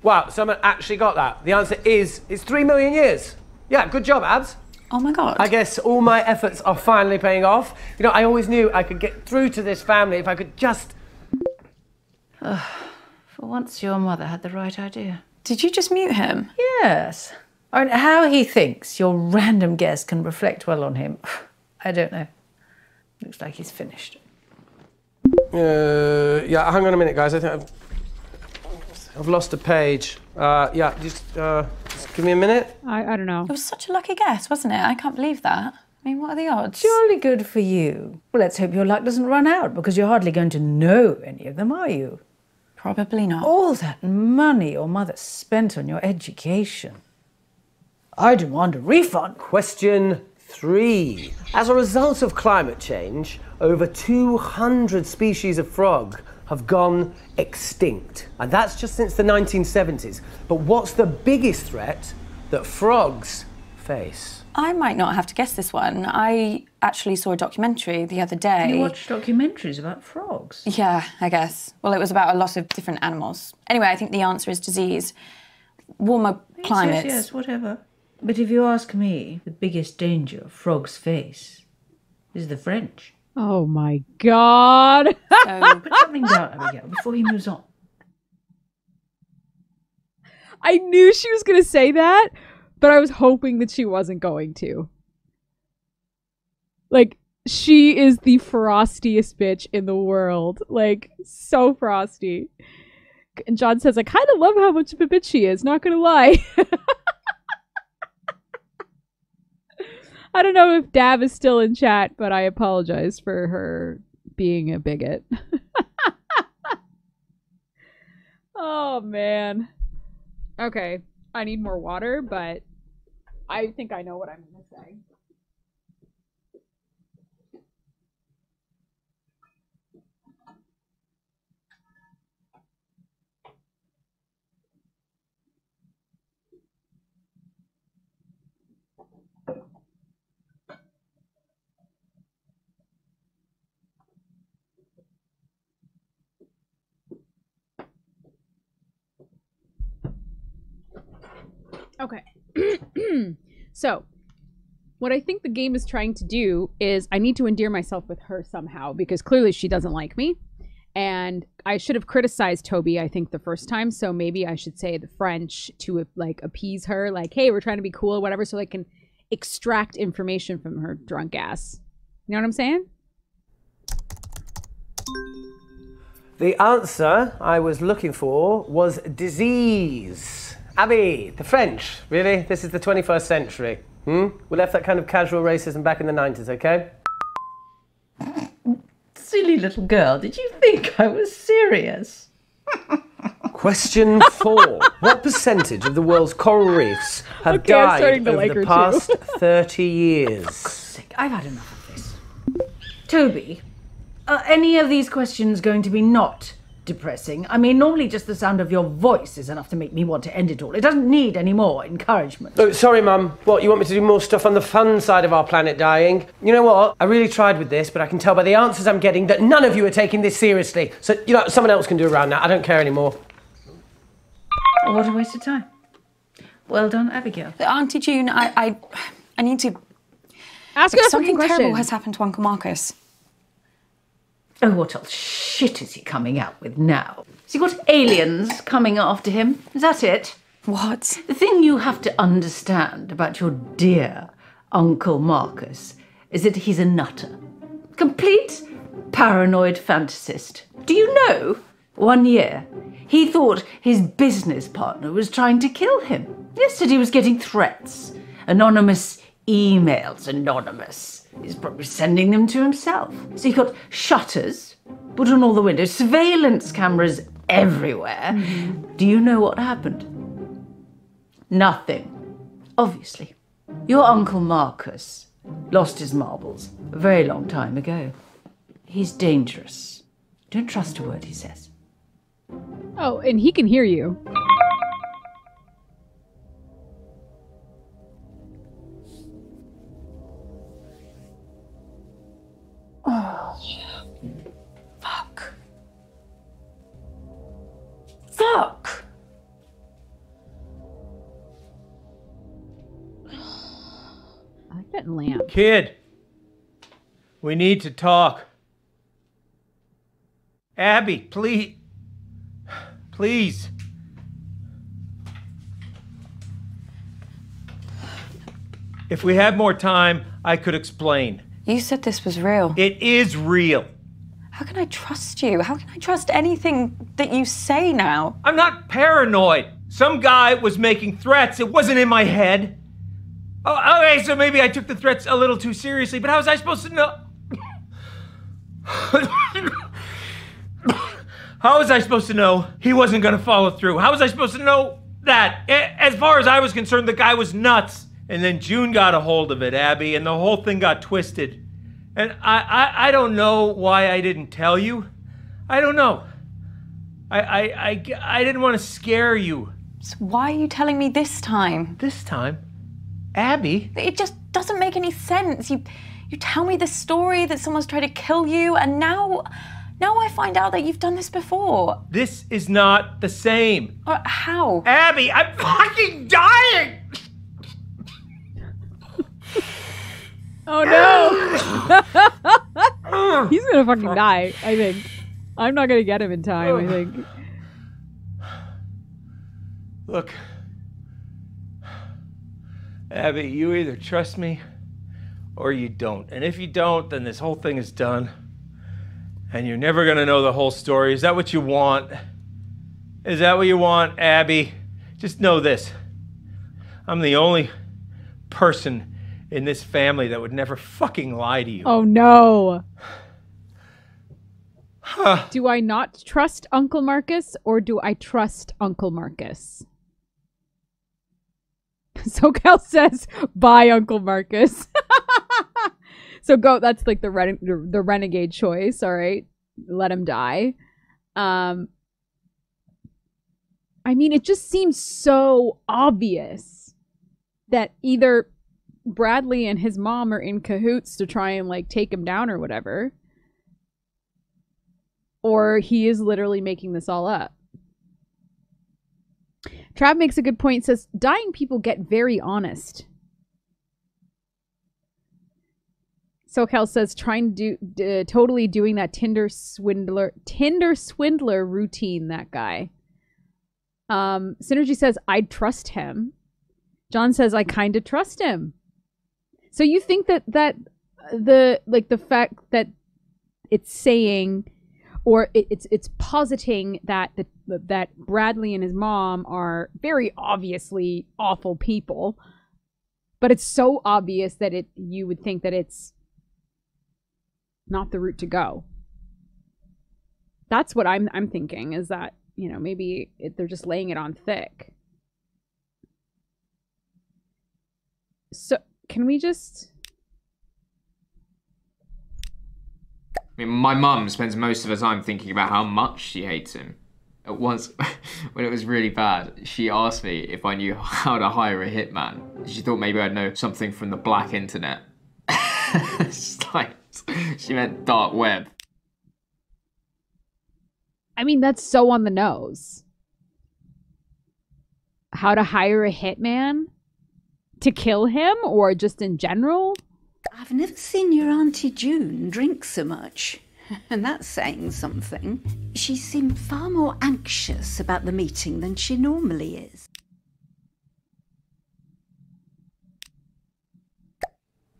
Wow, someone actually got that. The answer is, it's 3 million years. Yeah, good job, Abs. Oh my God. I guess all my efforts are finally paying off. You know, I always knew I could get through to this family if I could just... For once, your mother had the right idea. Did you just mute him? Yes. I mean, how he thinks your random guess can reflect well on him, I don't know. Looks like he's finished. Yeah, hang on a minute, guys. I think I've lost a page. Yeah, just give me a minute. I don't know. It was such a lucky guess, wasn't it? I can't believe that. I mean, what are the odds? Jolly good for you. Well, let's hope your luck doesn't run out, because you're hardly going to know any of them, are you? Probably not. All that money your mother spent on your education. I demand a refund. Question 3. As a result of climate change, over 200 species of frog have gone extinct. And that's just since the 1970s. But what's the biggest threat that frogs face? I might not have to guess this one. I actually saw a documentary the other day. You watch documentaries about frogs? Yeah, I guess. Well, it was about a lot of different animals. Anyway, I think the answer is disease. Warmer climates. Yes, whatever. But if you ask me, the biggest danger frogs face is the French. Oh my God. So, put something down, Abigail, before he moves on. I knew she was going to say that, but I was hoping that she wasn't going to. Like, she is the frostiest bitch in the world. Like, so frosty. And John says, I kind of love how much of a bitch she is, not going to lie. I don't know if Dab is still in chat, but I apologize for her being a bigot. Oh, man. Okay, I need more water, but I think I know what I'm going to say. Okay. So, what I think the game is trying to do is I need to endear myself with her somehow, because clearly she doesn't like me. And I should have criticized Toby, I think, the first time. So maybe I should say the French to, like, appease her. Like, hey, we're trying to be cool or whatever, so I can extract information from her drunk ass. You know what I'm saying? The answer I was looking for was disease. Abby, the French, really? This is the 21st century. We left that kind of casual racism back in the 90s, okay? Silly little girl, did you think I was serious? Question 4. What percentage of the world's coral reefs have died over the past 30 years? For God's sake, I've had enough of this. Toby, are any of these questions going to be not depressing? I mean, normally just the sound of your voice is enough to make me want to end it all. It doesn't need any more encouragement. Oh, sorry, Mum. What, you want me to do more stuff on the fun side of our planet dying? You know what? I really tried with this, but I can tell by the answers I'm getting that none of you are taking this seriously. So, you know, someone else can do around that. I don't care anymore. Oh, what a waste of time. Well done, Abigail. Auntie June, I need to... Ask her something question. terrible has happened to Uncle Marcus. Oh, what else shit is he coming out with now? Has he got aliens coming after him? Is that it? What? The thing you have to understand about your dear Uncle Marcus is that he's a nutter. Complete paranoid fantasist. Do you know, 1 year, he thought his business partner was trying to kill him. Yesterday he was getting threats. Anonymous emails, anonymous. He's probably sending them to himself. So he got shutters put on all the windows, surveillance cameras everywhere. Mm-hmm. Do you know what happened? Nothing. Obviously. Your Uncle Marcus lost his marbles a very long time ago. He's dangerous. Don't trust a word he says. Oh, and he can hear you. Oh, fuck. Fuck! I like that lamp. Kid, we need to talk. Abby, please. Please. If we had more time, I could explain. You said this was real. It is real. How can I trust you? How can I trust anything that you say now? I'm not paranoid. Some guy was making threats. It wasn't in my head. Oh, okay, so maybe I took the threats a little too seriously, but how was I supposed to know? How was I supposed to know he wasn't gonna follow through? How was I supposed to know that? As far as I was concerned, the guy was nuts. And then June got a hold of it, Abby, and the whole thing got twisted. And I don't know why I didn't tell you. I don't know. I didn't want to scare you. So why are you telling me this time? This time? Abby? It just doesn't make any sense. You tell me this story that someone's tried to kill you, and now I find out that you've done this before. This is not the same. How? Abby, I'm fucking dying! Oh no! He's gonna fucking die, I think. I'm not gonna get him in time, I think. Look, Abby, you either trust me or you don't. And if you don't, then this whole thing is done. And you're never gonna know the whole story. Is that what you want? Is that what you want, Abby? Just know this. I'm the only person in this family that would never fucking lie to you. Oh no. Do I not trust Uncle Marcus, or do I trust Uncle Marcus? SoCal says, bye, Uncle Marcus. So go, that's like the renegade choice, all right? Let him die. I mean, it just seems so obvious that either Bradley and his mom are in cahoots to try and like take him down or whatever, or he is literally making this all up. Trav makes a good point, says dying people get very honest. SoCal says trying to do totally doing that Tinder swindler routine, that guy. Synergy says I'd trust him. John says I kind of trust him. So you think that the fact that it's saying, or it's positing that that Bradley and his mom are very obviously awful people, but it's so obvious that you would think that it's not the route to go. That's what I'm thinking, is that, you know, maybe they're just laying it on thick. So can we just... I mean, my mum spends most of her time thinking about how much she hates him. At once, when it was really bad, she asked me if I knew how to hire a hitman. She thought maybe I'd know something from the black internet. It's like, she meant dark web. I mean, that's so on the nose. How to hire a hitman? To kill him, or just in general? I've never seen your Auntie June drink so much. And that's saying something. She seemed far more anxious about the meeting than she normally is.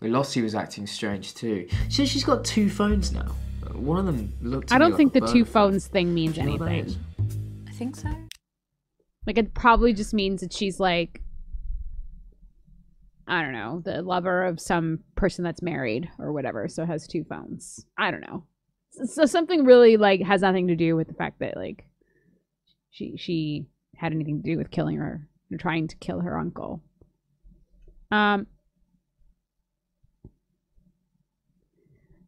Lossie was acting strange too. She says she's got 2 phones now. One of them looked. I don't like think a the burner 2 phone. phones thing means Do you know what that anything. is? I think so. Like, it probably just means that she's like, I don't know, the lover of some person that's married or whatever, so has 2 phones. I don't know. So something really, like, has nothing to do with the fact that, like, she had anything to do with killing her, or trying to kill her uncle.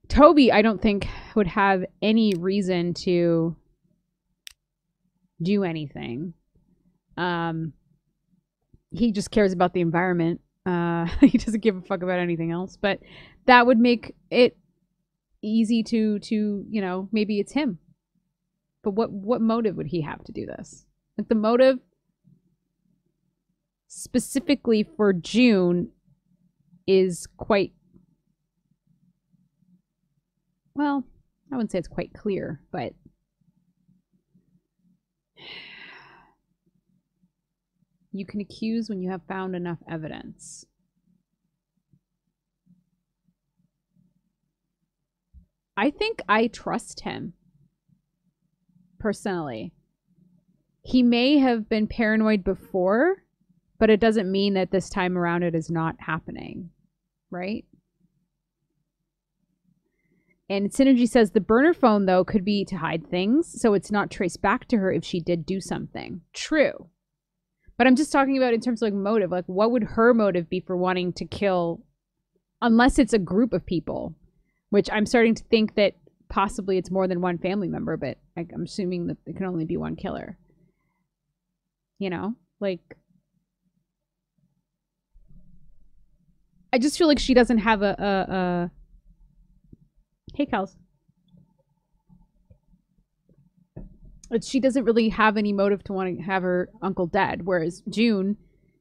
Toby, I don't think, would have any reason to do anything. He just cares about the environment. He doesn't give a fuck about anything else. But that would make it easy to you know, maybe it's him. But what motive would he have to do this? Like, the motive specifically for June is quite, well, I wouldn't say it's quite clear, but you can accuse when you have found enough evidence. I think I trust him, personally. He may have been paranoid before, but it doesn't mean that this time around it is not happening, right? And Synergy says the burner phone, though, could be to hide things, so it's not traced back to her if she did do something. True. But I'm just talking about in terms of, like, motive. Like, what would her motive be for wanting to kill, unless it's a group of people, which I'm starting to think that possibly it's more than one family member, but I'm assuming that it can only be one killer. You know? Like, I just feel like she doesn't have a Hey, Kels. But she doesn't really have any motive to want to have her uncle dead, whereas June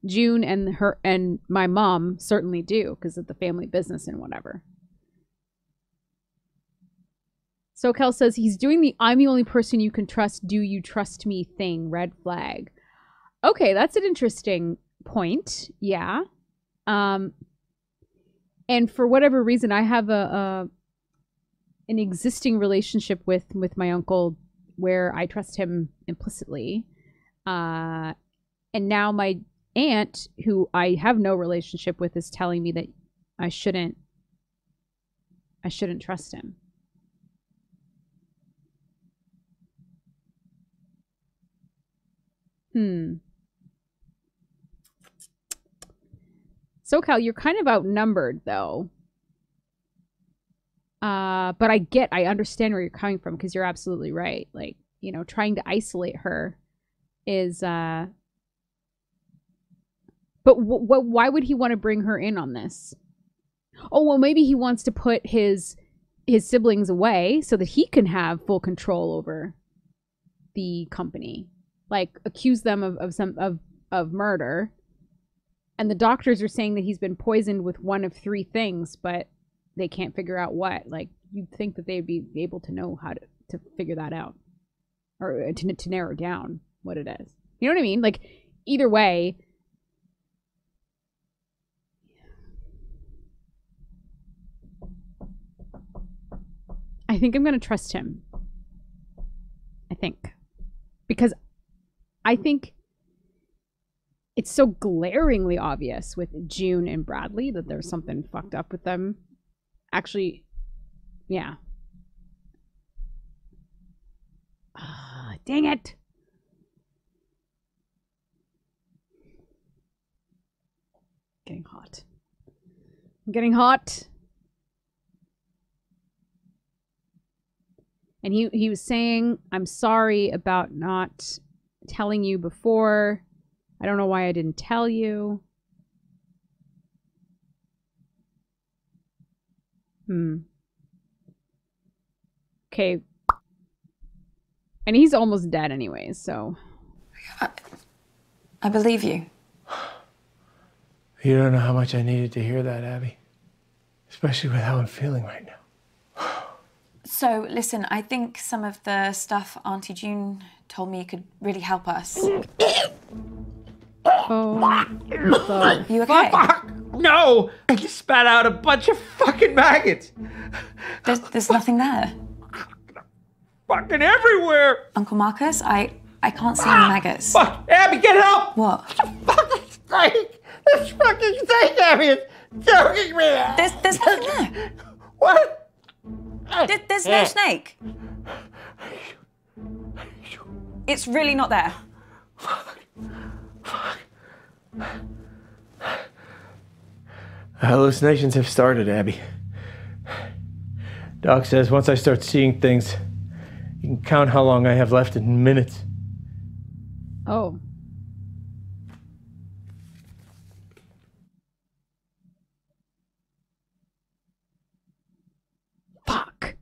and her and my mom certainly do, because of the family business and whatever. So Kel says he's doing the "I'm the only person you can trust, do you trust me" thing. Red flag. Okay, that's an interesting point. Yeah. And for whatever reason, I have an existing relationship with my uncle where I trust him implicitly. And now my aunt, who I have no relationship with, is telling me that I shouldn't trust him. SoCal, you're kind of outnumbered, though. But I understand where you're coming from, because you're absolutely right. Like, you know, trying to isolate her is, but why would he want to bring her in on this? Oh, well, maybe he wants to put his siblings away so that he can have full control over the company. Like, accuse them of murder. And the doctors are saying that he's been poisoned with one of 3 things, but they can't figure out what. Like, you'd think that they'd be able to know how to figure that out, or to narrow down what it is. You know what I mean? Like, either way, I think I'm going to trust him. I think. Because I think it's so glaringly obvious with June and Bradley that there's something fucked up with them. Actually, yeah. Dang it. Getting hot. I'm getting hot. And he was saying, I'm sorry about not telling you before. I don't know why I didn't tell you. Okay. And he's almost dead anyways, so. I believe you. You don't know how much I needed to hear that, Abby. Especially with how I'm feeling right now. So, listen, I think some of the stuff Auntie June told me could really help us. Oh, You okay? No! I just spat out a bunch of fucking maggots. There's nothing there. Fucking everywhere! Uncle Marcus, I can't see any maggots. Fuck! Abby, get help! What? Fucking snake! This fucking snake, Abby, is choking me! There's nothing there. What? There's no snake. It's really not there. Fuck. Hallucinations have started, Abby. Doc says once I start seeing things, you can count how long I have left in minutes. Oh. Fuck.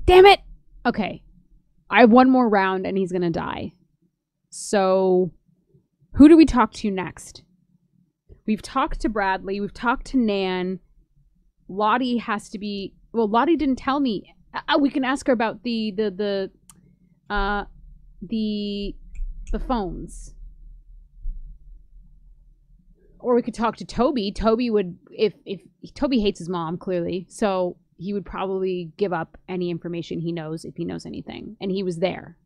Damn it! Okay. I have one more round and he's gonna die. So, who do we talk to next? We've talked to Bradley. We've talked to Nan. Lottie has to be... Well, Lottie didn't tell me. We can ask her about the phones. Or we could talk to Toby. Toby would... If Toby hates his mom, clearly. So, he would probably give up any information he knows if he knows anything. And he was there.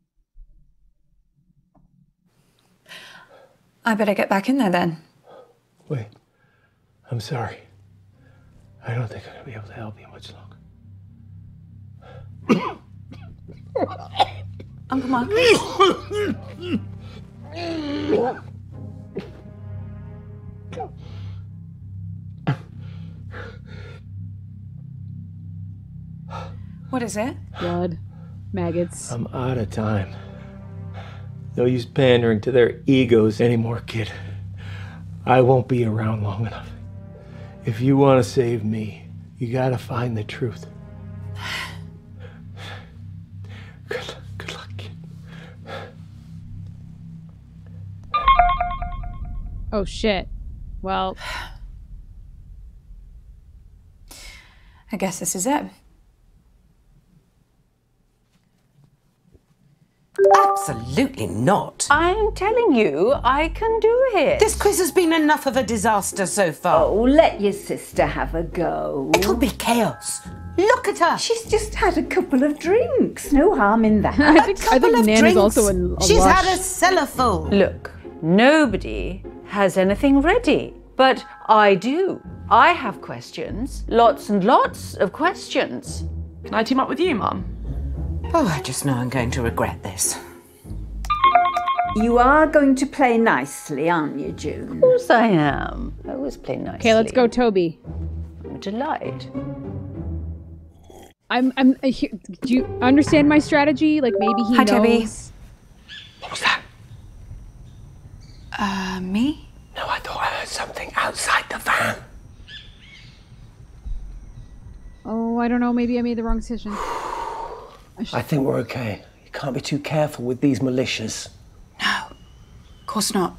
I better get back in there then. Wait, I'm sorry. I don't think I'm gonna be able to help you much longer. Uncle Marcus. What is it? Blood. Maggots. I'm out of time. No use pandering to their egos anymore, kid. I won't be around long enough. If you want to save me, you gotta find the truth. Good luck, kid. Oh, shit. Well... I guess this is it. Absolutely not. I'm telling you, I can do it. This quiz has been enough of a disaster so far. Oh, let your sister have a go. It'll be chaos. Look at her. She's just had a couple of drinks. No harm in that. I think Nan is also a She's lush. had a cellar full. Look, nobody has anything ready, but I do. I have questions. Lots and lots of questions. Can I team up with you, Mum? Oh, I just know I'm going to regret this. You are going to play nicely, aren't you, June? Of course I am. I always play nicely. Okay, let's go, Toby. I'm a delight. Do you understand my strategy? Like, maybe he Hi, knows. Toby. What was that? Me? No, I thought I heard something outside the van. Oh, I don't know. Maybe I made the wrong decision. I think we're okay. You can't be too careful with these militias. No, of course not.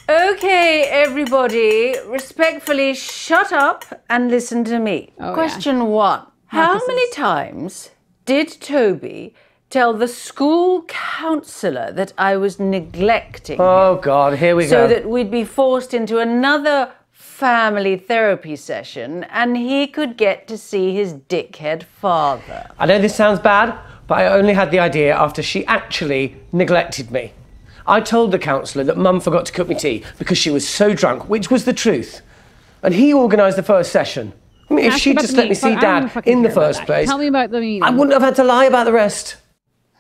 Okay, everybody, respectfully shut up and listen to me. Oh, Question 1. How many times did Toby tell the school counsellor that I was neglecting him? Oh, God, here we go. So that we'd be forced into another family therapy session and he could get to see his dickhead father. I know this sounds bad, but I only had the idea after she actually neglected me. I told the counsellor that Mum forgot to cook me tea because she was so drunk, which was the truth. And he organised the first session. I mean, if she'd just let me see Dad in the first place, Tell me about the meeting. I wouldn't have had to lie about the rest.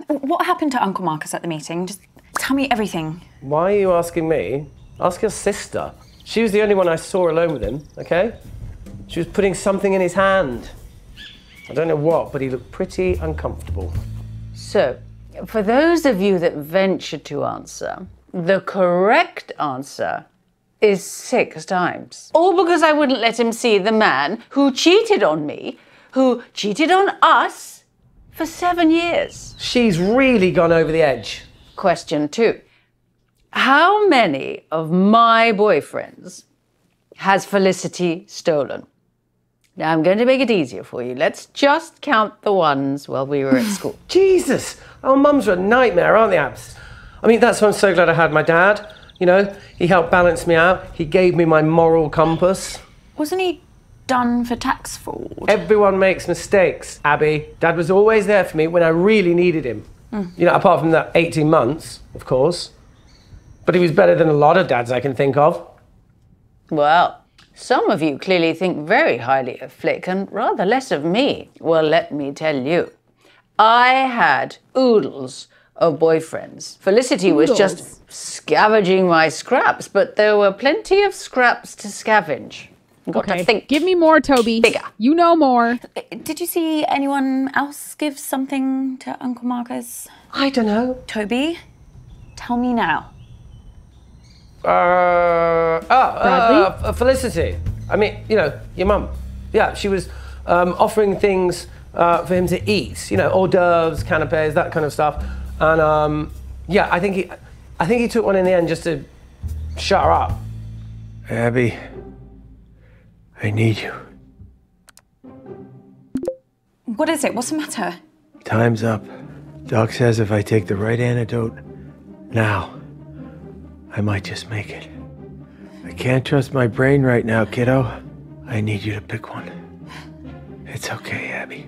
What happened to Uncle Marcus at the meeting? Just tell me everything. Why are you asking me? Ask your sister. She was the only one I saw alone with him, okay? She was putting something in his hand. I don't know what, but he looked pretty uncomfortable. So, for those of you that venture to answer, the correct answer is 6 times. All because I wouldn't let him see the man who cheated on me, who cheated on us for 7 years. She's really gone over the edge. Question 2. How many of my boyfriends has Felicity stolen? Now, I'm going to make it easier for you. Let's just count the ones while we were at school. Jesus! Our mums are a nightmare, aren't they, Abs? I mean, that's why I'm so glad I had my dad. You know, he helped balance me out. He gave me my moral compass. Wasn't he done for tax fraud? Everyone makes mistakes, Abby. Dad was always there for me when I really needed him. You know, apart from that 18 months, of course. But he was better than a lot of dads I can think of. Well, some of you clearly think very highly of Flick and rather less of me. Well, let me tell you. I had oodles of boyfriends. Felicity was just scavenging my scraps, but there were plenty of scraps to scavenge. Got to think. Give me more, Toby. Bigger. You know more. Did you see anyone else give something to Uncle Marcus? I don't know. Toby, tell me now. Felicity. I mean, you know, your mum. Yeah, she was offering things for him to eat. You know, hors d'oeuvres, canapes, that kind of stuff. And yeah, I think he took one in the end just to shut her up. Abby, I need you. What is it? What's the matter? Time's up. Doc says if I take the right antidote now, I might just make it. I can't trust my brain right now, kiddo. I need you to pick one. It's okay, Abby.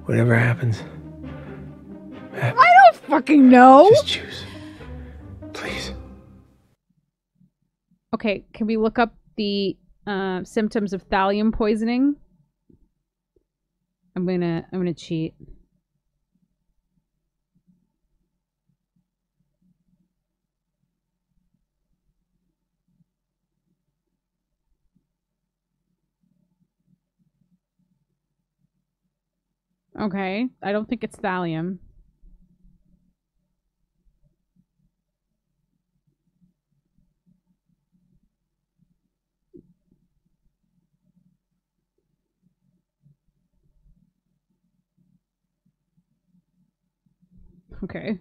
Whatever happens, Abby, I don't fucking know. just choose. Please. Okay, can we look up the symptoms of thallium poisoning? I'm gonna cheat. Okay, I don't think it's thallium. Okay.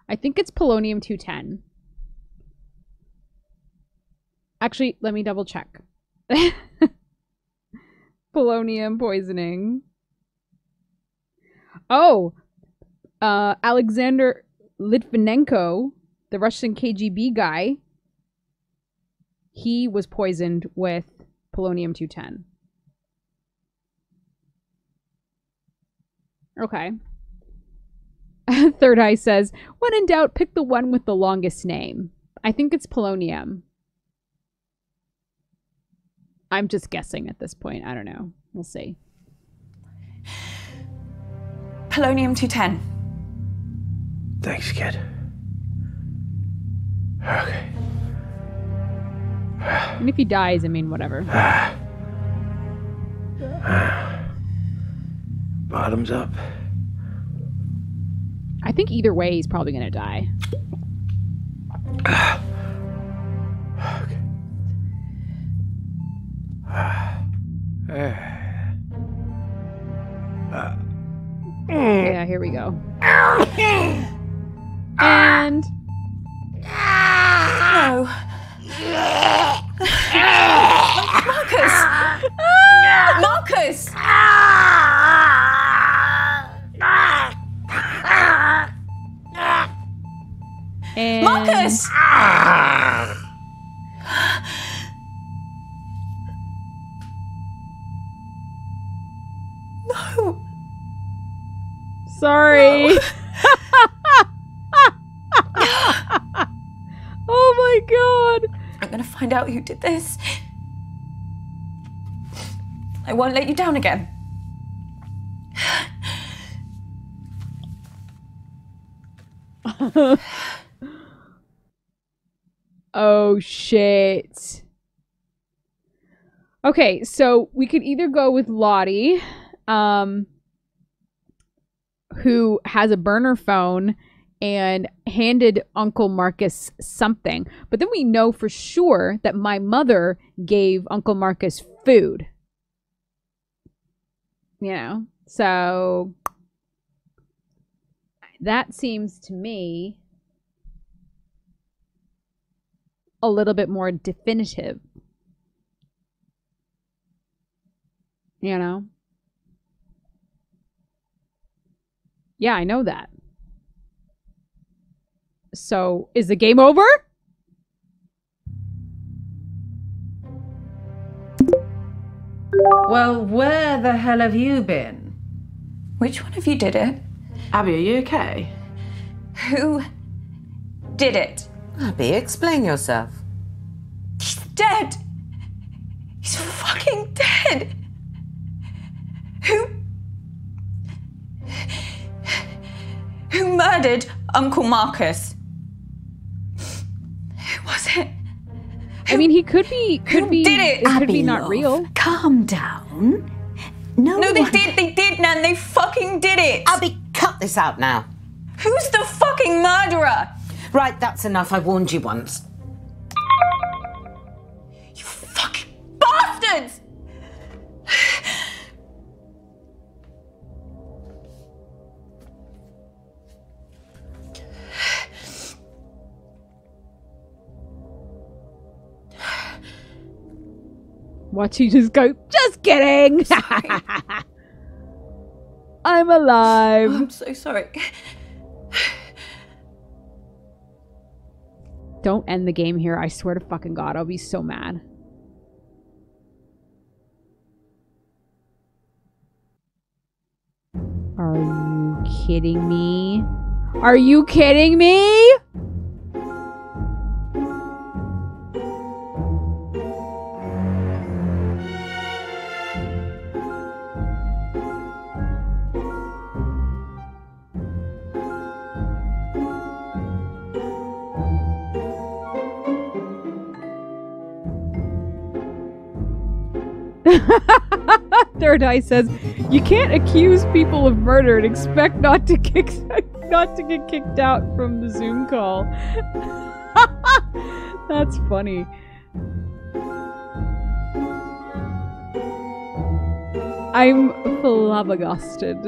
I think it's polonium-210. Actually, let me double check. Polonium poisoning. Oh, Alexander Litvinenko, the Russian KGB guy, he was poisoned with polonium-210. Okay. Third Eye says, when in doubt, pick the one with the longest name. I think it's polonium. I'm just guessing at this point. I don't know. We'll see. Polonium-210. Thanks, kid. Okay. And if he dies, I mean, whatever. Bottoms up. I think either way, he's probably gonna die. Yeah, here we go. And No. Marcus! Marcus! And Marcus! No. Sorry. No. Oh my god. I'm gonna find out who did this. I won't let you down again. Oh shit. Okay, so we could either go with Lottie, who has a burner phone and handed Uncle Marcus something. But then we know for sure that my mother gave Uncle Marcus food. You know, so that seems to me a little bit more definitive. You know? Yeah, I know that. So, is the game over? Well, where the hell have you been? Which one of you did it? Abby, are you okay? Who did it? Abby, explain yourself. He's dead. He's fucking dead. Who murdered Uncle Marcus? Who was it? I mean, he could be. Who did it? It could be Abby, not love, real. Calm down. No, No, they one... did, Nan. They fucking did it. Abby, cut this out now. Who's the fucking murderer? Right, that's enough. I warned you once. You fucking bastards! Watch you just go, just kidding! I'm alive. I'm so sorry. Don't end the game here. I swear to fucking God, I'll be so mad. Are you kidding me? Are you kidding me? Third Eye says, "You can't accuse people of murder and expect not to get kicked out from the Zoom call." That's funny. I'm flabbergasted.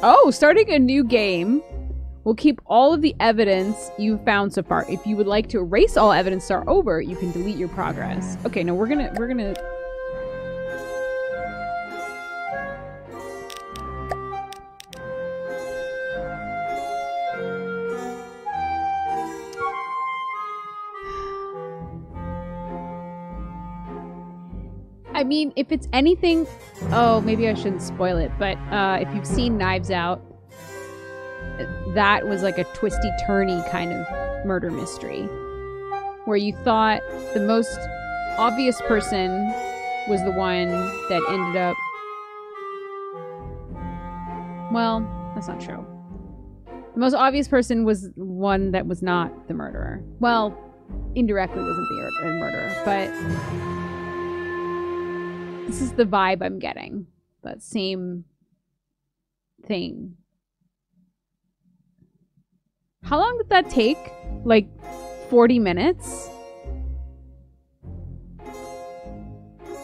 Oh, starting a new game. We'll keep all of the evidence you've found so far. If you would like to erase all evidence start over, you can delete your progress. Okay, no, we're gonna I mean, if it's anything, oh, maybe I shouldn't spoil it, but if you've seen Knives Out, that was like a twisty-turny kind of murder mystery where you thought the most obvious person was the one that ended up... Well, that's not true. The most obvious person was one that was not the murderer. Well, indirectly wasn't the murderer, but this is the vibe I'm getting. That same thing. How long did that take? Like 40 minutes?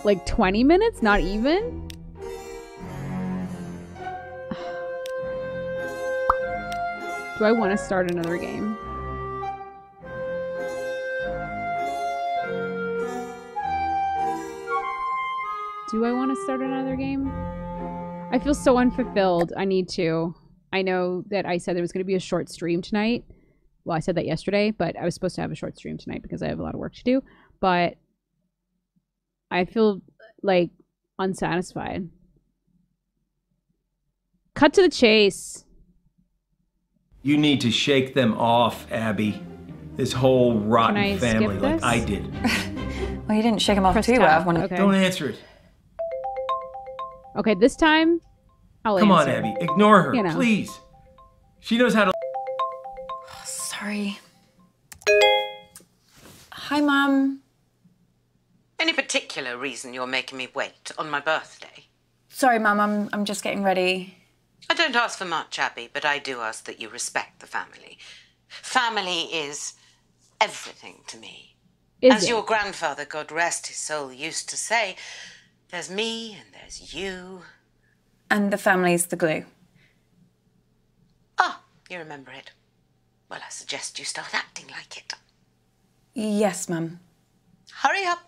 Like 20 minutes? Not even? Do I want to start another game? Do I want to start another game? I feel so unfulfilled. I need to. I know that I said there was going to be a short stream tonight. Well, I said that yesterday, but I was supposed to have a short stream tonight because I have a lot of work to do. But I feel like unsatisfied. Cut to the chase. You need to shake them off, Abby. This whole rotten family, like this? I did. Well, you didn't shake him off Press too tab. well. Okay. Don't answer it. Okay, this time I'll Come on, answer. Abby. Ignore her, You know. please. She knows how to... Sorry. Hi, Mum. Any particular reason you're making me wait on my birthday? Sorry, Mum. I'm just getting ready. I don't ask for much, Abby, but I do ask that you respect the family. Family is everything to me. As your grandfather, God rest his soul, used to say, there's me and there's you. And the family's the glue. Ah, you remember it. Well, I suggest you start acting like it. Yes, Mum. Hurry up.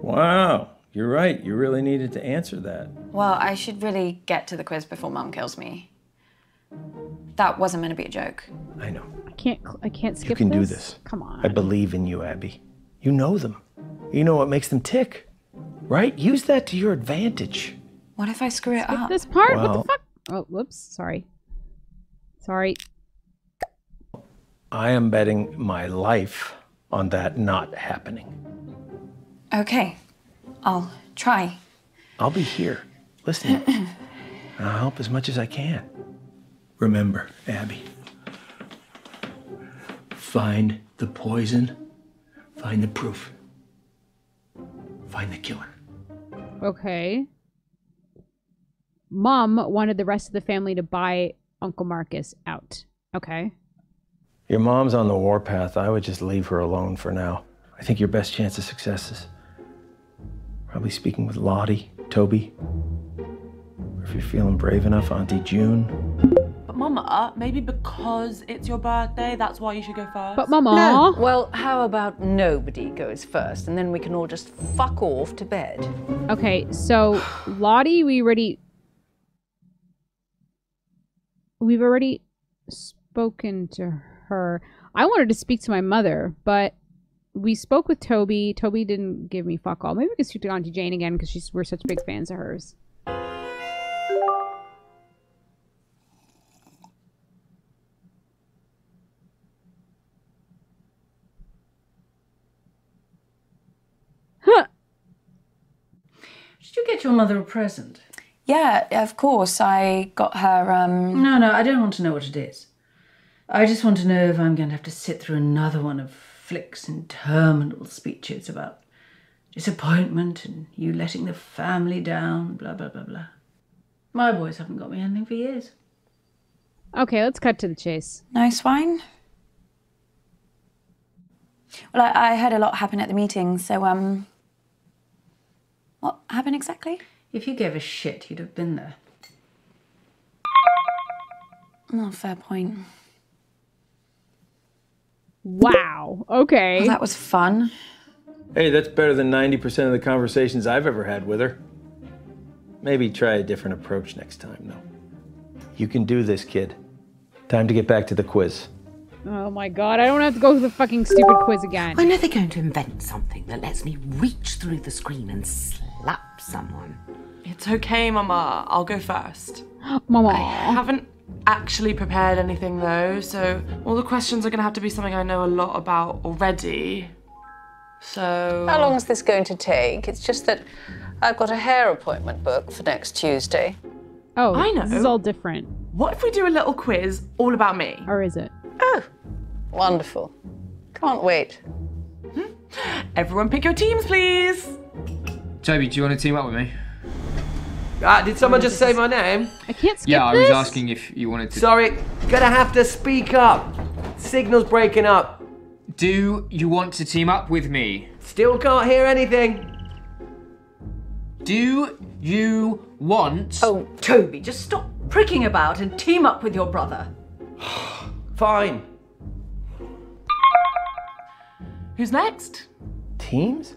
Wow, You're right. You really needed to answer that. Well, I should really get to the quiz before Mum kills me. That wasn't meant to be a joke. I know. I can't skip You can this? do this. Come on. I believe in you, Abby. You know them. You know what makes them tick, right? Use that to your advantage. What if I screw it up? This part? What Well- the fuck? Oh, whoops. Sorry. Sorry. I am betting my life on that not happening. Okay, I'll try. I'll be here, listening. And I'll help as much as I can. Remember, Abby, find the poison, find the proof, find the killer. Okay. Mom wanted the rest of the family to buy Uncle Marcus out. Okay. Your mom's on the warpath. I would just leave her alone for now. I think your best chance of success is probably speaking with Lottie, Toby, or if you're feeling brave enough, Auntie June. But Mama, maybe because it's your birthday, that's why you should go first. But Mama. No. Well, how about nobody goes first, and then we can all just fuck off to bed. Okay, so Lottie, we've already spoken to her. I wanted to speak to my mother, but we spoke with Toby. Toby didn't give me fuck all. Maybe we could speak to Auntie Jane again because we're such big fans of hers. Huh. Did you get your mother a present? Yeah, of course. I got her, No, I don't want to know what it is. I just want to know if I'm going to have to sit through another one of Flick's interminable speeches about disappointment and you letting the family down, blah, blah, blah, blah. My boys haven't got me anything for years. Okay, let's cut to the chase. Nice wine. Well, I had a lot happen at the meeting, so, what happened exactly? If you gave a shit, you'd have been there. Oh, fair point. Wow. Okay. Well, that was fun. Hey, that's better than 90% of the conversations I've ever had with her. Maybe try a different approach next time, though. You can do this, kid. Time to get back to the quiz. Oh my god, I don't have to go through the fucking stupid quiz again. When are they going to invent something that lets me reach through the screen and slap someone? It's okay, Mama. I'll go first. Mama. I haven't actually prepared anything, though, so all the questions are going to have to be something I know a lot about already. So... How long is this going to take? It's just that I've got a hair appointment booked for next Tuesday. Oh, I know. This is all different. What if we do a little quiz all about me? Or is it? Oh, wonderful. Can't wait. Everyone pick your teams, please. Toby, do you want to team up with me? Did someone just say my name? I can't skip Yeah, I this. was asking if you wanted to. Sorry, gonna have to speak up. Signal's breaking up. Do you want to team up with me? Still can't hear anything. Do you want... Oh, Toby, just stop pricking about and team up with your brother. Fine. Who's next? Teams?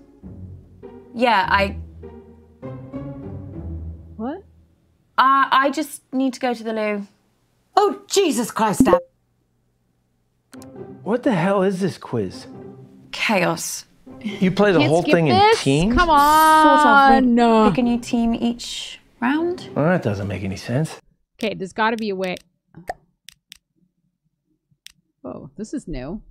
Yeah, What? I just need to go to the loo. Oh, Jesus Christ, Ab. What the hell is this quiz? Chaos. You play the Can't whole skip thing in this? teams? Come Sort of. on. We pick a new team each round. Well, that doesn't make any sense. Okay, there's got to be a way. Oh, this is new.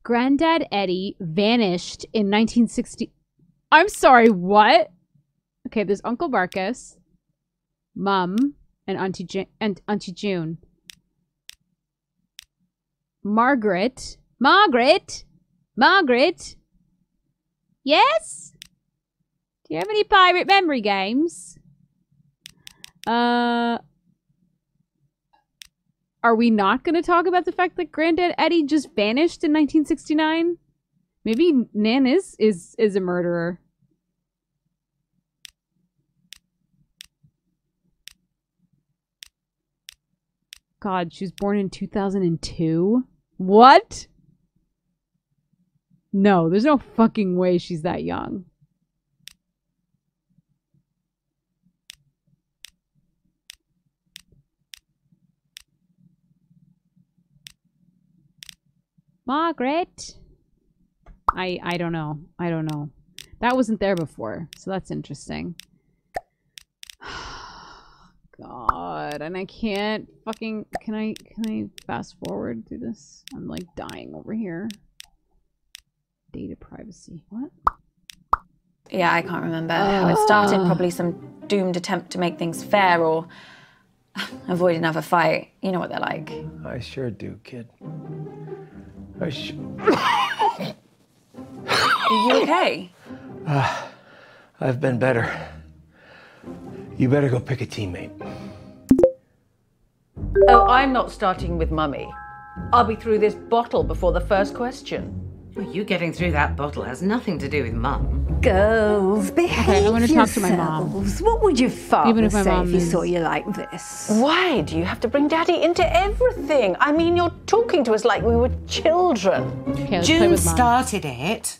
Granddad Eddie vanished in 1960. I'm sorry, what? Okay, there's Uncle Marcus, Mum, and Auntie June. Margaret. Yes? Do you have any pirate memory games? Are we not going to talk about the fact that Granddad Eddie just vanished in 1969? Maybe Nan is a murderer. God, she was born in 2002? What? No, there's no fucking way she's that young. Margaret. I don't know. I don't know. That wasn't there before, so that's interesting. God, and I can't fucking... Can I fast forward through this? I'm like dying over here. Data privacy. What? Yeah, I can't remember how it started. Probably some doomed attempt to make things fair or avoid another fight. You know what they're like. I sure do, kid. Are you okay? I've been better. You better go pick a teammate. Oh, I'm not starting with Mummy. I'll be through this bottle before the first question. Well, you getting through that bottle has nothing to do with Mum. Girls, behave I want to talk to my mom. yourselves. What would your father Even if my say mom if he is- saw you like this? Why do you have to bring Daddy into everything? I mean, you're talking to us like we were children. Okay, let's play June with Mom. started it.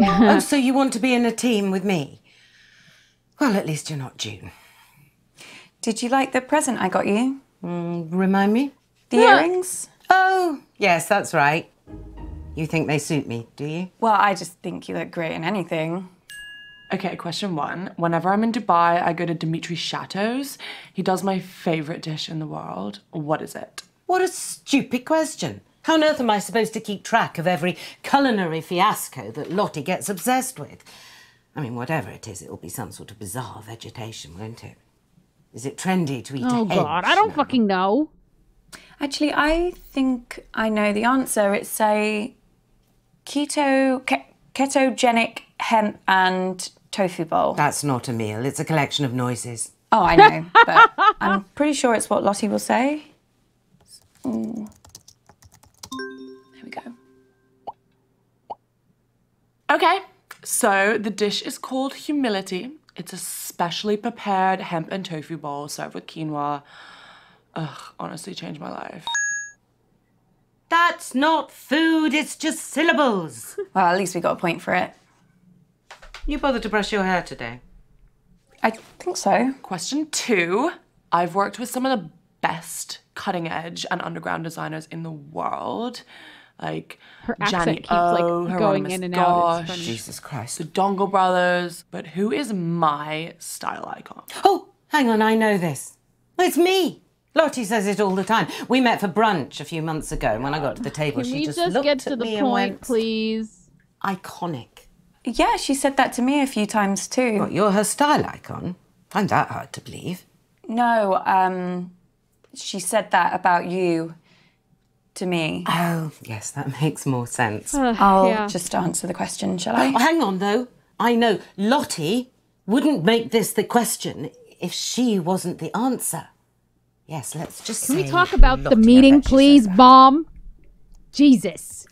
Oh, so you want to be in a team with me? Well, at least you're not June. Did you like the present I got you? Remind me? The earrings? Oh, yes, that's right. You think they suit me, do you? Well, I just think you look great in anything. Okay, question 1. Whenever I'm in Dubai, I go to Dimitri's Chateaus. He does my favorite dish in the world. What is it? What a stupid question. How on earth am I supposed to keep track of every culinary fiasco that Lottie gets obsessed with? I mean, whatever it is, it'll be some sort of bizarre vegetation, won't it? Is it trendy to eat Oh, a hedge God. I don't now? fucking know. Actually, I think I know the answer. It's a ketogenic hemp and tofu bowl. That's not a meal. It's a collection of noises. Oh, I know, but I'm pretty sure it's what Lottie will say. There we go. Okay, so the dish is called Humility. It's a specially prepared hemp and tofu bowl served with quinoa. Ugh, honestly changed my life. That's not food, it's just syllables. Well, at least we got a point for it. You bothered to brush your hair today? I think so. Question 2. I've worked with some of the best cutting edge and underground designers in the world. Like Her accent Gianni keeps, like, O, going Hieronymus in and out. It's Gosh, funny. Jesus Christ. the Dongle Brothers. But who is my style icon? Oh, hang on, I know this. It's me. Lottie says it all the time. We met for brunch a few months ago, and when I got to the table, Can she we just just looked get to at the me and point, went, please? iconic. Yeah, she said that to me a few times too. What, you're her style icon? Find that hard to believe. No, she said that about you to me. Oh, yes, that makes more sense. I'll just answer the question, shall I? Oh, hang on, though. I know Lottie wouldn't make this the question if she wasn't the answer. Yes, let's just Can say we talk about the Lottie, I meeting, bet she said please, that. Mom? Jesus.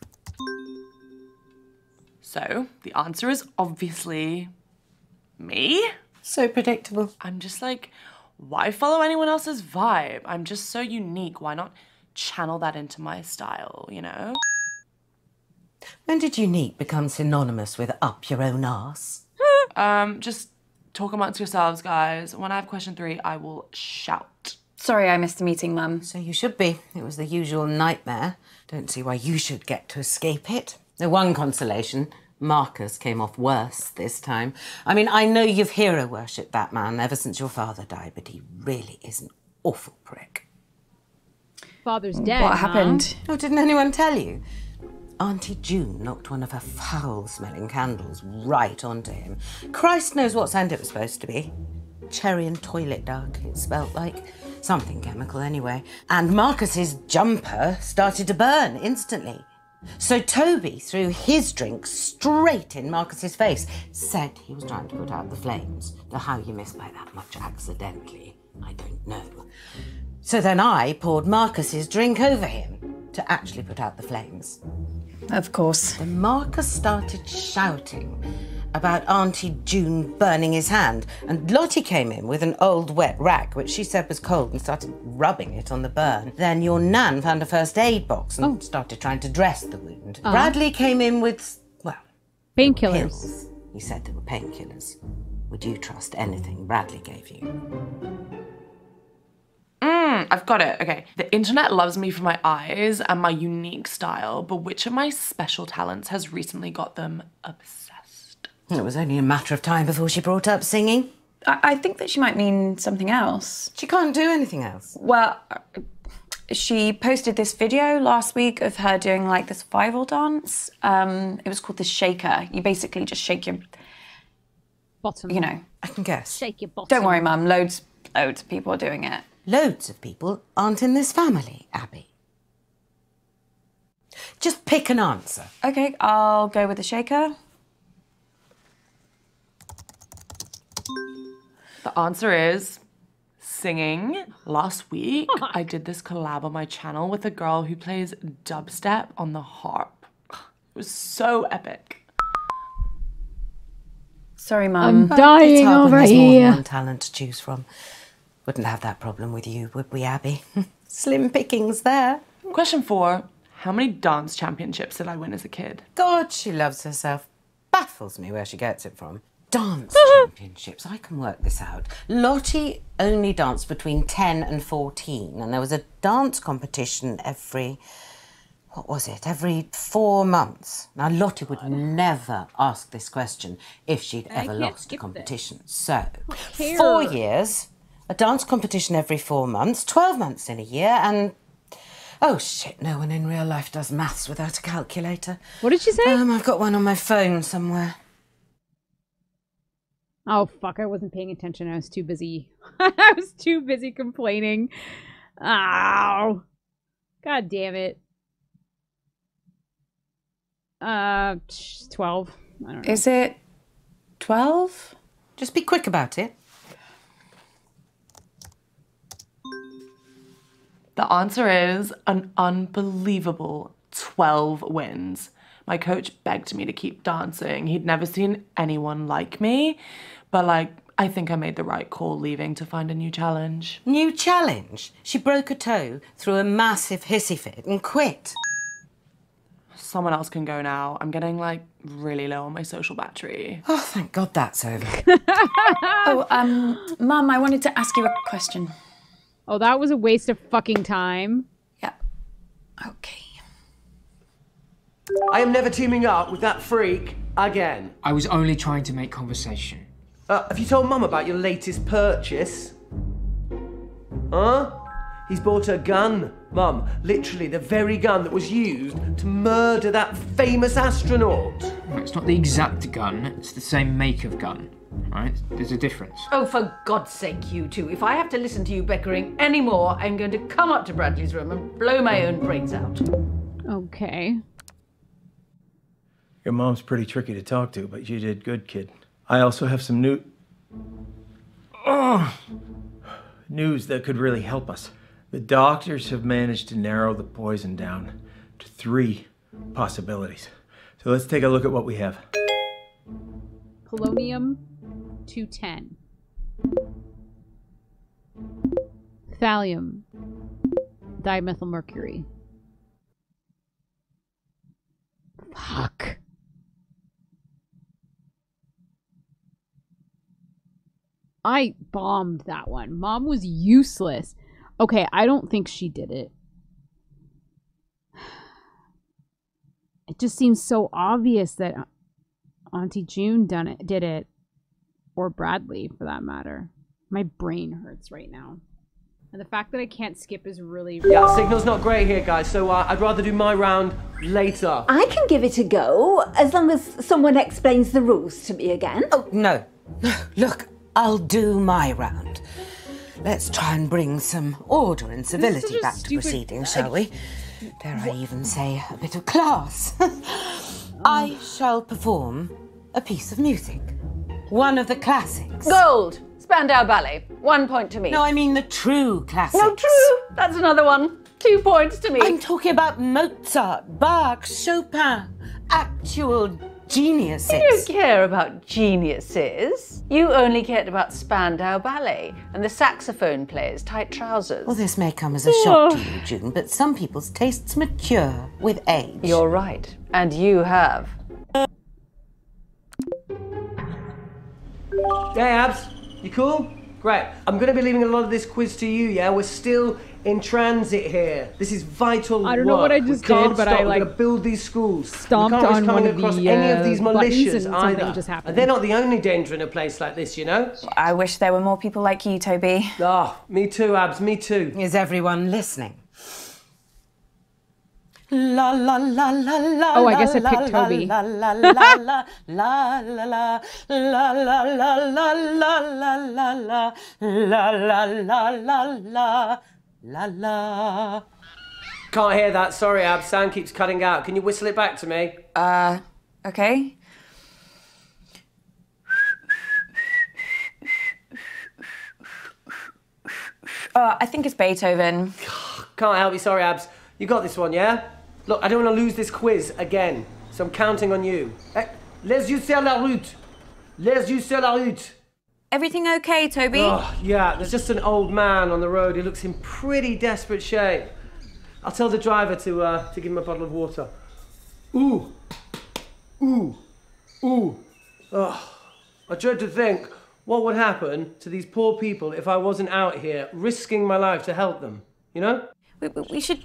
So the answer is obviously me. So predictable. I'm just like, why follow anyone else's vibe? I'm just so unique. Why not channel that into my style, you know? When did unique become synonymous with up your own arse? Just talk amongst yourselves, guys. When I have question 3, I will shout. Sorry I missed the meeting, Mum. So you should be. It was the usual nightmare. Don't see why you should get to escape it. The one consolation, Marcus came off worse this time. I mean, I know you've hero worshipped that man ever since your father died, but he really is an awful prick. Father's dead. What huh? happened? Oh, didn't anyone tell you? Auntie June knocked one of her foul-smelling candles right onto him. Christ knows what scent it was supposed to be. Cherry and toilet duck, it smelled like. Something chemical, anyway. And Marcus's jumper started to burn instantly. So Toby threw his drink straight in Marcus's face. Said he was trying to put out the flames. Now, how you miss by that much accidentally, I don't know. So then I poured Marcus's drink over him to actually put out the flames. Of course. Then Marcus started shouting about Auntie June burning his hand, and Lottie came in with an old wet rag, which she said was cold, and started rubbing it on the burn. Then your nan found a first aid box and started trying to dress the wound. Bradley came in with, well, Painkillers. pills. He said they were painkillers. Would you trust anything Bradley gave you? I've got it. Okay. The internet loves me for my eyes and my unique style, but which of my special talents has recently got them obsessed? It was only a matter of time before she brought up singing. I think that she might mean something else. She can't do anything else. Well, she posted this video last week of her doing like this survival dance. It was called the shaker. You basically just shake your bottom. You know. I can guess. Shake your bottom. Don't worry, Mum. Loads of people are doing it. Loads of people aren't in this family, Abby. Just pick an answer. Okay, I'll go with the shaker. The answer is singing. Last week, I did this collab on my channel with a girl who plays dubstep on the harp. It was so epic. Sorry, Mum. I'm dying It's hard when over there's more here. than one talent to choose from. Wouldn't have that problem with you, would we, Abby? Slim pickings there. Question 4. How many dance championships did I win as a kid? God, she loves herself. Baffles me where she gets it from. Dance championships, I can work this out. Lottie only danced between 10 and 14, and there was a dance competition every 4 months. Now, Lottie would never ask this question if she'd ever lost a competition. So, 4 years, a dance competition every 4 months, 12 months in a year, and... Oh, shit, no one in real life does maths without a calculator. What did she say? I've got one on my phone somewhere. Oh, fuck, I wasn't paying attention. I was too busy. I was too busy complaining. Ow. God damn it. 12. I don't know. Is it 12? Just be quick about it. The answer is an unbelievable 12 wins. My coach begged me to keep dancing. He'd never seen anyone like me, but I think I made the right call leaving to find a new challenge. New challenge? She broke a toe, threw a massive hissy fit and quit. Someone else can go now. I'm getting really low on my social battery. Oh, thank God that's over. Mum, I wanted to ask you a question. Oh, that was a waste of fucking time. Yeah. Okay. I am never teaming up with that freak again. I was only trying to make conversation. Have you told Mum about your latest purchase? Huh? He's bought a gun, Mum. Literally the very gun that was used to murder that famous astronaut. No, it's not the exact gun, it's the same make of gun, right? There's a difference. Oh, for God's sake, you two. If I have to listen to you bickering anymore, I'm going to come up to Bradley's room and blow my own brains out. Okay. Your mom's pretty tricky to talk to, but you did good, kid. I also have some news that could really help us. The doctors have managed to narrow the poison down to 3 possibilities. So let's take a look at what we have. Polonium 210. Thallium. Dimethylmercury. Fuck. I bombed that one. Mom was useless. Okay, I don't think she did it. It just seems so obvious that Auntie June did it. Or Bradley, for that matter. My brain hurts right now. And the fact that I can't skip is really... Yeah, signal's not great here, guys, so I'd rather do my round later. I can give it a go, as long as someone explains the rules to me again. Oh, no. Look, I'll do my round. Let's try and bring some order and civility back to proceedings, shall we? Dare I even say a bit of class? I shall perform a piece of music. One of the classics. Gold! Spandau Ballet. 1 point to me. No, I mean the true classics. No, true. That's another one. 2 points to me. I'm talking about Mozart, Bach, Chopin. Actual geniuses. You don't care about geniuses. You only cared about Spandau Ballet and the saxophone player's tight trousers. Well, this may come as a shock to you, June, but some people's tastes mature with age. You're right. And you have. Hey, Abs. You cool? Right, I'm going to be leaving a lot of this quiz to you, yeah? We're still in transit here. This is vital work. I don't know what I just did, but I We're like going to build these schools. stomped we can't risk on coming one of across the any of these buttons militias and something either. just happened. And they're not the only danger in a place like this, you know? I wish there were more people like you, Toby. Ah, me too, Abs, me too. Is everyone listening? La la la la la. Oh, I guess I picked Toby. La la la la la la la la la la la la la la la la la la. Can't hear that, sorry, Abs. Sound keeps cutting out. Can you whistle it back to me? Okay. I think it's Beethoven. Can't help you, sorry, Abs. You got this one, yeah? Look, I don't want to lose this quiz again, so I'm counting on you. Les yeux sur la route. Les yeux sur la route. Everything okay, Toby? Oh, yeah, there's just an old man on the road who looks in pretty desperate shape. I'll tell the driver to give him a bottle of water. Ooh. Ooh. Ooh. Oh, I dread to think what would happen to these poor people if I wasn't out here risking my life to help them, you know? We should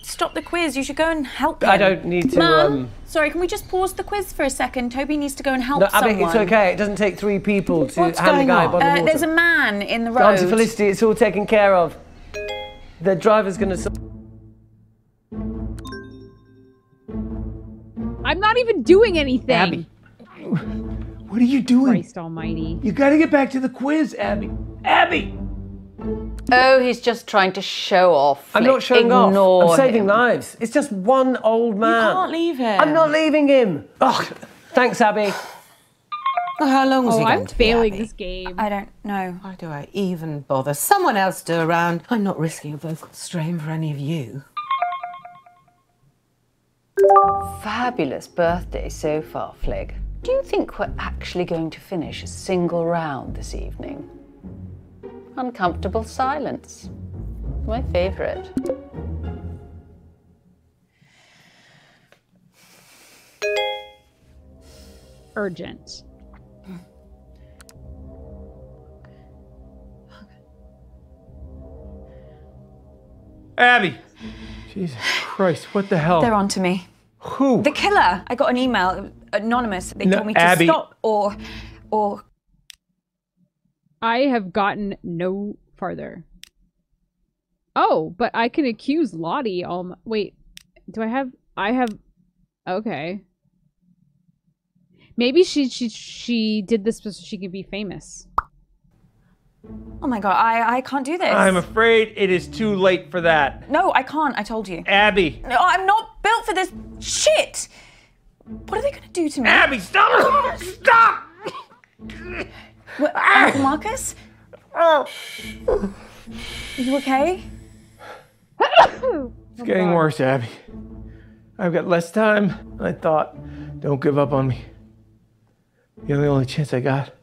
stop the quiz. You should go and help him. I don't need to, Mum, sorry, can we just pause the quiz for a second? Toby needs to go and help someone. Abby, it's okay. It doesn't take 3 people to What's hand the going guy a on? bottle of water. There's a man in the road. Auntie Felicity, it's all taken care of. The driver's gonna... I'm not even doing anything. Abby, what are you doing? Christ almighty. You gotta get back to the quiz, Abby. Abby! Oh, he's just trying to show off. I'm not showing off. I'm saving lives. It's just one old man. You can't leave him. I'm not leaving him. Oh, thanks, Abby. How long is he going I'm to be, failing Abby? this game. I don't know. Why do I even bother? Someone else do around. I'm not risking a vocal strain for any of you. Fabulous birthday so far, Flig. Do you think we're actually going to finish a single round this evening? Uncomfortable silence. My favourite. Urgent. Abby! Jesus Christ, what the hell? They're on to me. Who? The killer. I got an email, anonymous. They No, told me to Abby. stop or... I have gotten no farther. Oh, but I can accuse Lottie. Wait, do I have? Okay. Maybe she did this so she could be famous. Oh my god, I can't do this. I'm afraid it is too late for that. No, I can't. I told you. Abby! No, I'm not built for this shit. What are they gonna do to me? Abby, stop! Stop! What, Uncle Marcus? Oh. Are you okay? It's getting worse, Abby. I've got less time than I thought. Don't give up on me. You're the only chance I got.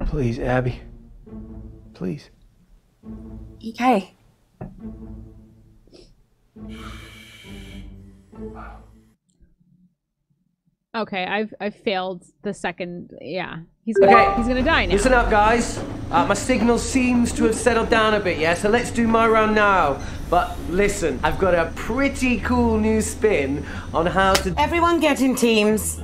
Please, Abby. Please. Okay. Okay, I've failed the second. Yeah, he's gonna die now. Listen up, guys. My signal seems to have settled down a bit, yeah? So let's do my round now. But listen, I've got a pretty cool new spin on how to... Everyone get in teams.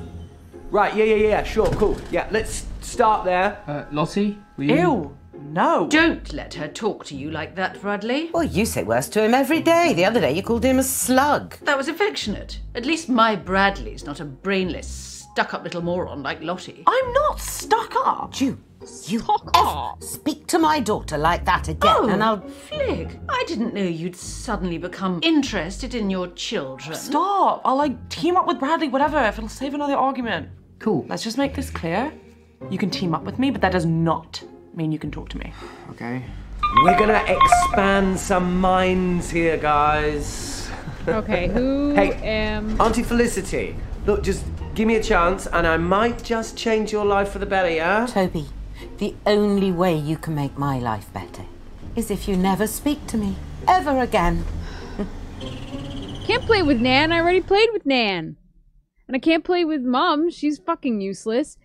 Right, yeah, sure, cool. Yeah, let's start there. Lottie, will you... Ew, no. Don't let her talk to you like that, Bradley. Well, you say worse to him every day. The other day you called him a slug. That was affectionate. At least my Bradley's not a brainless, stuck-up little moron like Lottie. I'm not stuck up. You speak to my daughter like that again and I'll... Flig, I didn't know you'd suddenly become interested in your children. Stop. I'll team up with Bradley, whatever, if it'll save another argument. Cool. Let's just make this clear. You can team up with me, but that does not mean you can talk to me. Okay. We're gonna expand some minds here, guys. Okay, who am... Auntie Felicity, look, just give me a chance and I might just change your life for the better, yeah? Toby, the only way you can make my life better is if you never speak to me ever again. Can't play with Nan. I already played with Nan. And I can't play with Mom. She's fucking useless.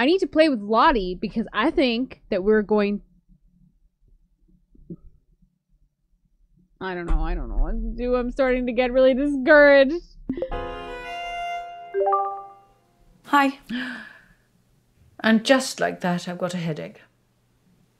I need to play with Lottie because I think that we're going... I don't know what to do. I'm starting to get really discouraged. Hi. And just like that, I've got a headache.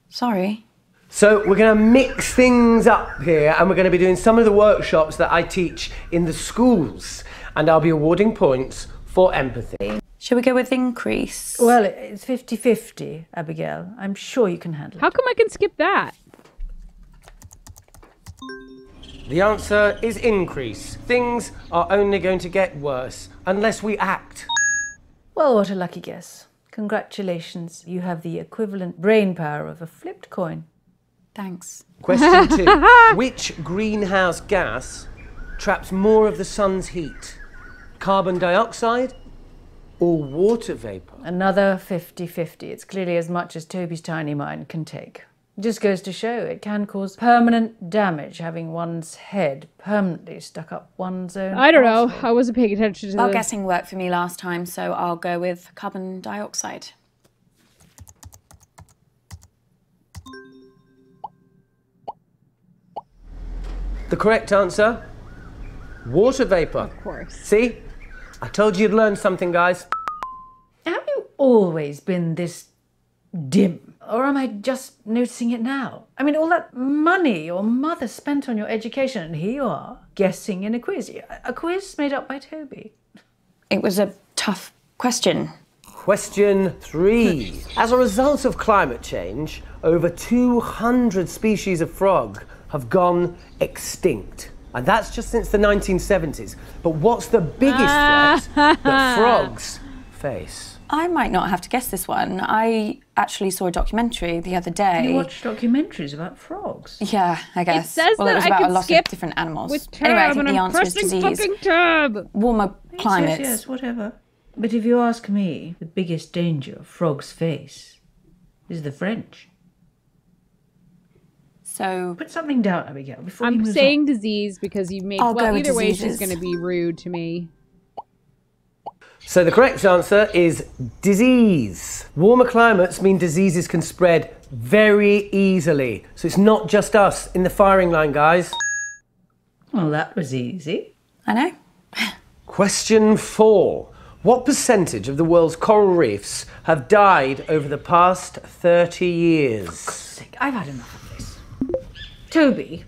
Sorry. So we're going to mix things up here, and we're going to be doing some of the workshops that I teach in the schools, and I'll be awarding points for empathy. Shall we go with increase? Well, it's 50-50, Abigail. I'm sure you can handle it. How come I can skip that? The answer is increase. Things are only going to get worse unless we act. Well, what a lucky guess. Congratulations. You have the equivalent brain power of a flipped coin. Thanks. Question 2. Which greenhouse gas traps more of the sun's heat? Carbon dioxide or water vapour? Another 50-50. It's clearly as much as Toby's tiny mind can take. It just goes to show it can cause permanent damage having one's head permanently stuck up one's own I don't know. arsehole. I wasn't paying attention to Well, the... guessing worked for me last time, so I'll go with carbon dioxide. The correct answer? Water vapour. Of course. See? I told you you'd learn something, guys. Have you always been this dim? Or am I just noticing it now? I mean, all that money your mother spent on your education, and here you are, guessing in a quiz. A quiz made up by Toby. It was a tough question. Question 3. As a result of climate change, over 200 species of frog have gone extinct. And that's just since the 1970s. But what's the biggest threat that frogs face? I might not have to guess this one. I actually saw a documentary the other day. You watch documentaries about frogs? Yeah, I guess. It says well, that it was I about can a lot skip of different animals. with tab, Anyway, I think and the I'm answer is pressing disease. fucking tab. Warmer climates. Yes, whatever. But if you ask me, the biggest danger frogs face is the French. So put something down, Abigail, before you I'm move saying on. disease because you made... I'll go well, with either way, she's diseases. going to be rude to me. So the correct answer is disease. Warmer climates mean diseases can spread very easily. So it's not just us in the firing line, guys. Well, that was easy. I know. Question 4. What percentage of the world's coral reefs have died over the past 30 years? I've had enough of this. Toby,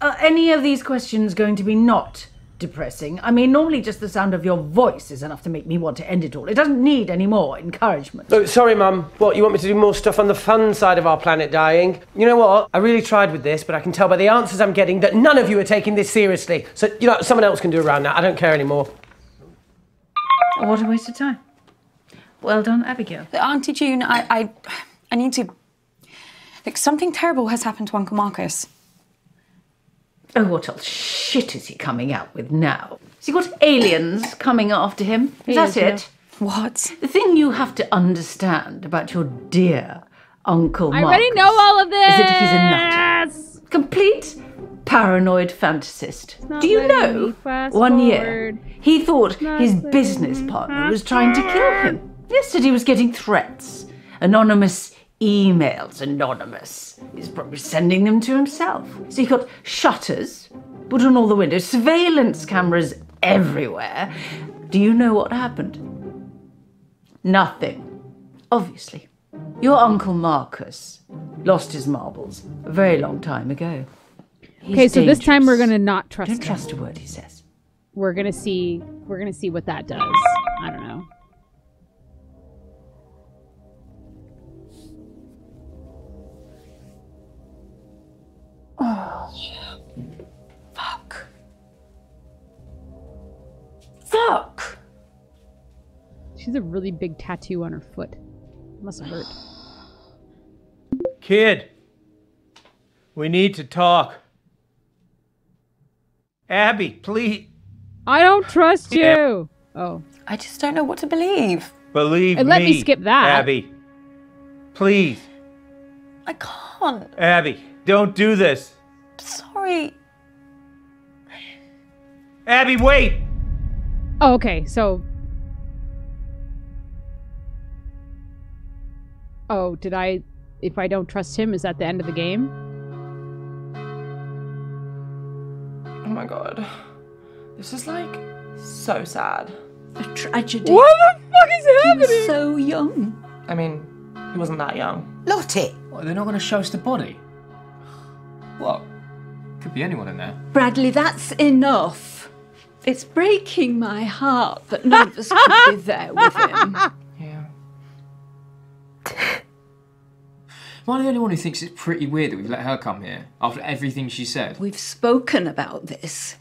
are any of these questions going to be not depressing? I mean, normally just the sound of your voice is enough to make me want to end it all. It doesn't need any more encouragement. Oh, sorry, Mum. What, you want me to do more stuff on the fun side of our planet dying? You know what? I really tried with this, but I can tell by the answers I'm getting that none of you are taking this seriously. So, you know, someone else can do around that. I don't care anymore. What a waste of time. Well done, Abigail. Auntie June, I need to... Like, something terrible has happened to Uncle Marcus. Oh, what else shit is he coming out with now? Has he got aliens coming after him? Is that it? What? The thing you have to understand about your dear Uncle Marcus... I already know all of this! ...is that he's a nut. Complete paranoid fantasist. Not Do you letting me know, fast one year, forward. he thought Not his letting business me partner was trying to kill him. Yesterday he was getting threats. Anonymous emails, anonymous. He's probably sending them to himself. So he got shutters put on all the windows, surveillance cameras everywhere. Do you know what happened? Nothing. Obviously. Your Uncle Marcus lost his marbles a very long time ago. He's Okay, so this time we're dangerous. gonna not trust Don't him. trust a word he says. We're gonna see what that does. I don't know. Oh, fuck. Fuck! She has a really big tattoo on her foot. Must have hurt. Kid, we need to talk. Abby, please. I don't trust you. Oh. I just don't know what to believe. Believe And me. let me skip that. Abby, please. I can't. Abby, don't do this. Sorry. Abby, wait. Oh, okay. So Oh, did I... If I don't trust him, is that the end of the game? Oh my god. This is like so sad. A tragedy. What the fuck is He happening? was so young. I mean, he wasn't that young. Lottie! What, they're not going to show us the body? What? Could be anyone in there. Bradley, that's enough. It's breaking my heart that none of us could be there with him. Yeah. Am I the only one who thinks it's pretty weird that we've let her come here after everything she said? We've spoken about this.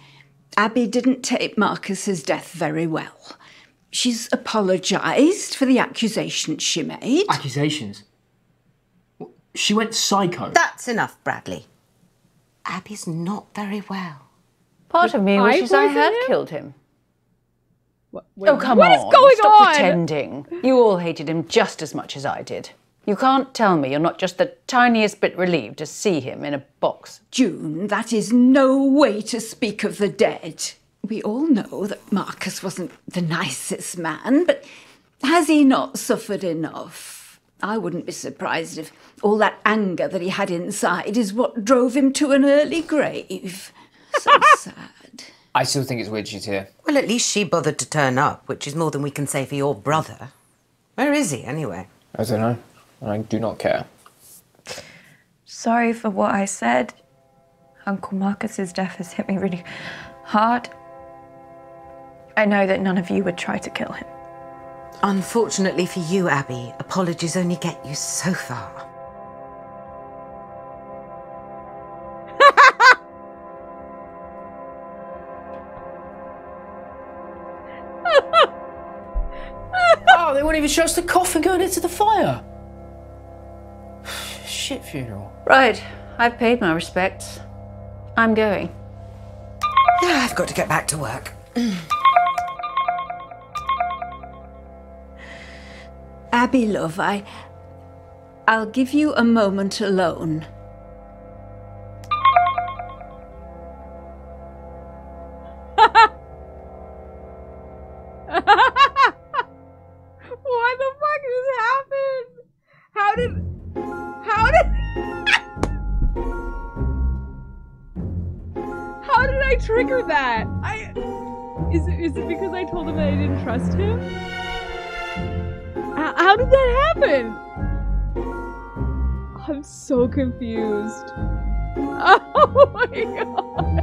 Abby didn't take Marcus's death very well. She's apologised for the accusations she made. Accusations? She went psycho. That's enough, Bradley. Abby's not very well. Part of me I wishes I poison had him? killed him. Wait, Come what on. is going Stop on? pretending. You all hated him just as much as I did. You can't tell me you're not just the tiniest bit relieved to see him in a box. June, that is no way to speak of the dead. We all know that Marcus wasn't the nicest man, but has he not suffered enough? I wouldn't be surprised if all that anger that he had inside is what drove him to an early grave. So sad. I still think it's weird she's here. Well, at least she bothered to turn up, which is more than we can say for your brother. Where is he, anyway? I don't know. I do not care. Sorry for what I said. Uncle Marcus's death has hit me really hard. I know that none of you would try to kill him. Unfortunately for you, Abby, apologies only get you so far. Oh, they won't even show us the coffin going into the fire. Shit funeral. Right, I've paid my respects. I'm going. Yeah, I've got to get back to work. Abby, love, I'll give you a moment alone. What the fuck just happened? How did How did I trigger that? Is it because I told him that I didn't trust him? How did that happen? I'm so confused. Oh my god.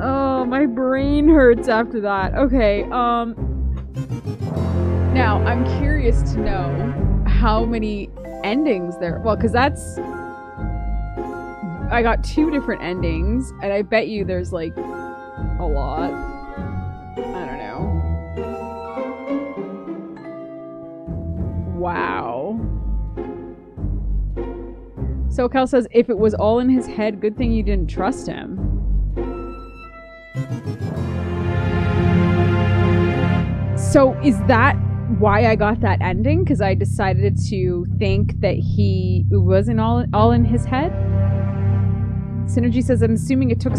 Oh, my brain hurts after that. Okay, now, I'm curious to know how many endings there... Well, because that's... I got 2 different endings, and I bet you there's, like, a lot. I don't know. Wow. SoCal says, if it was all in his head, good thing you didn't trust him. So is that why I got that ending? Because I decided to think that it wasn't all in his head? Synergy says, I'm assuming it took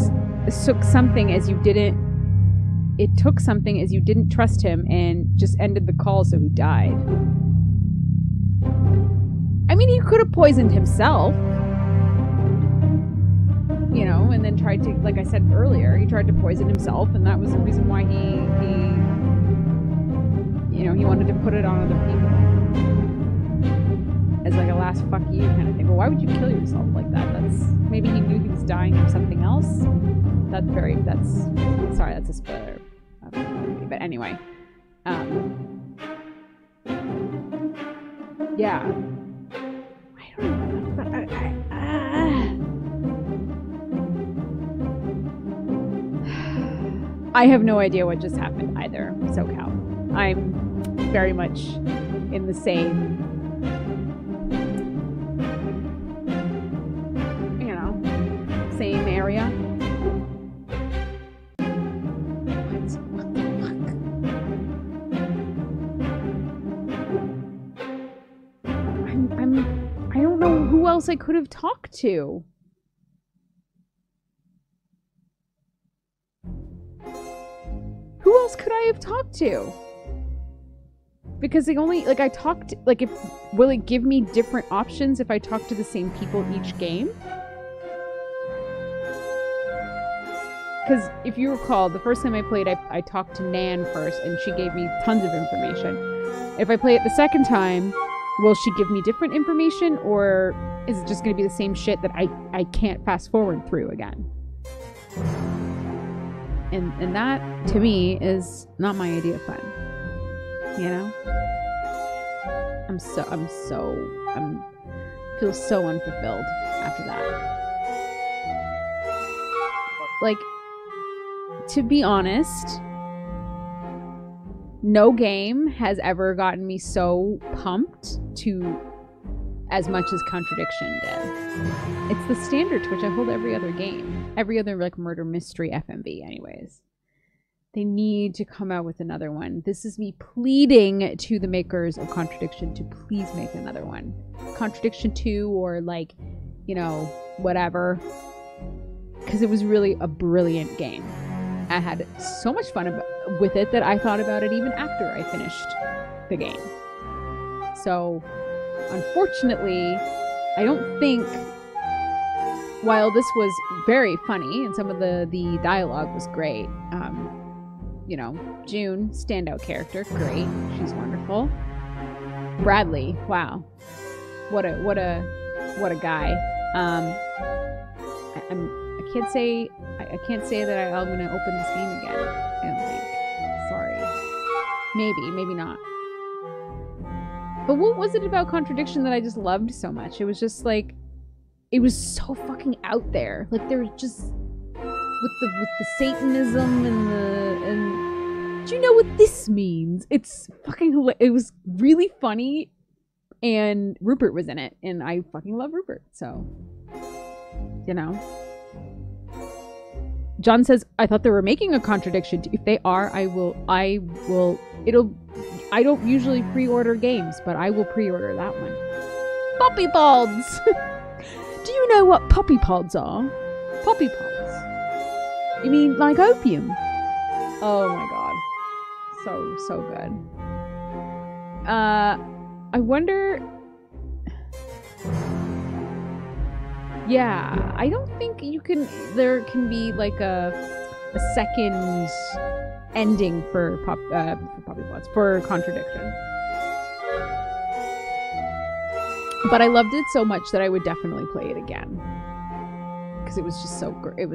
something as you didn't trust him and just ended the call so he died. I mean, he could have poisoned himself. You know, and then tried to, like I said earlier, he tried to poison himself, and that was the reason why he wanted to put it on other people. As like a last fuck you kind of thing. Well, why would you kill yourself like that? Maybe he knew he was dying of something else. Sorry, that's a spoiler. But anyway. Yeah. I don't know. I have no idea what just happened either, SoCal. I'm very much in the same, same area. What the fuck? I don't know who else I could have talked to. Who else could I have talked to? Because they only, like, I talked, like, will it give me different options if I talk to the same people each game? Because if you recall, the first time I played, I talked to Nan first, and she gave me tons of information. If I play it the second time, will she give me different information, or is it just going to be the same shit that I can't fast forward through again? And that, to me, is not my idea of fun. You know? I feel so unfulfilled after that. Like, to be honest, no game has ever gotten me so pumped to as much as Contradiction did. It's the standard to which I hold every other game. Every other, like, murder mystery FMV anyways. They need to come out with another one. This is me pleading to the makers of Contradiction to please make another one. Contradiction 2 or, like, you know, whatever. Because it was really a brilliant game. I had so much fun with it that I thought about it even after I finished the game. So, unfortunately, I don't think, while this was very funny and some of the dialogue was great, you know, June, standout character, great, she's wonderful. Bradley, wow, what a guy. I can't say that I'm gonna open this game again. I don't think. Sorry. Maybe not. But what was it about Contradiction that I just loved so much? It was just like, it was so fucking out there. Like, there was just with the Satanism and do you know what this means? It's fucking it was really funny, and Rupert was in it, and I fucking love Rupert, so you know. John says, I thought they were making a Contradiction. If they are, I don't usually pre-order games, but I will pre-order that one. Poppy pods! Do you know what poppy pods are? Poppy pods. You mean like opium? Oh my god. So good. I wonder... Yeah, I don't think there can be like a second ending for Poppy Pods, for Contradiction. But I loved it so much that I would definitely play it again. Because it was just so great.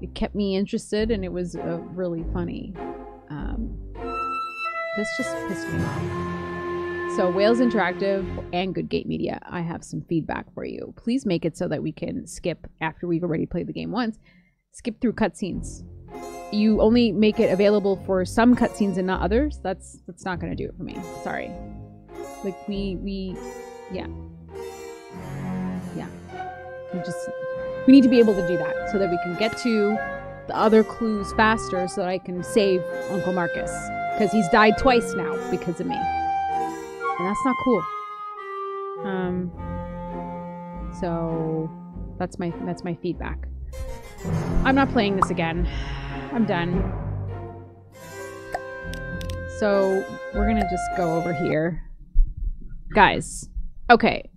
It kept me interested, and it was really funny. This just pissed me off. So, Wales Interactive and Good Gate Media, I have some feedback for you. Please make it so that we can skip, after we've already played the game once, skip through cutscenes. You only make it available for some cutscenes and not others. That's not going to do it for me. Sorry. Like, we need to be able to do that so that we can get to the other clues faster, so that I can save Uncle Marcus, because he's died twice now because of me, and that's not cool. So that's my feedback. I'm not playing this again. I'm done. So we're gonna just go over here, guys. Okay.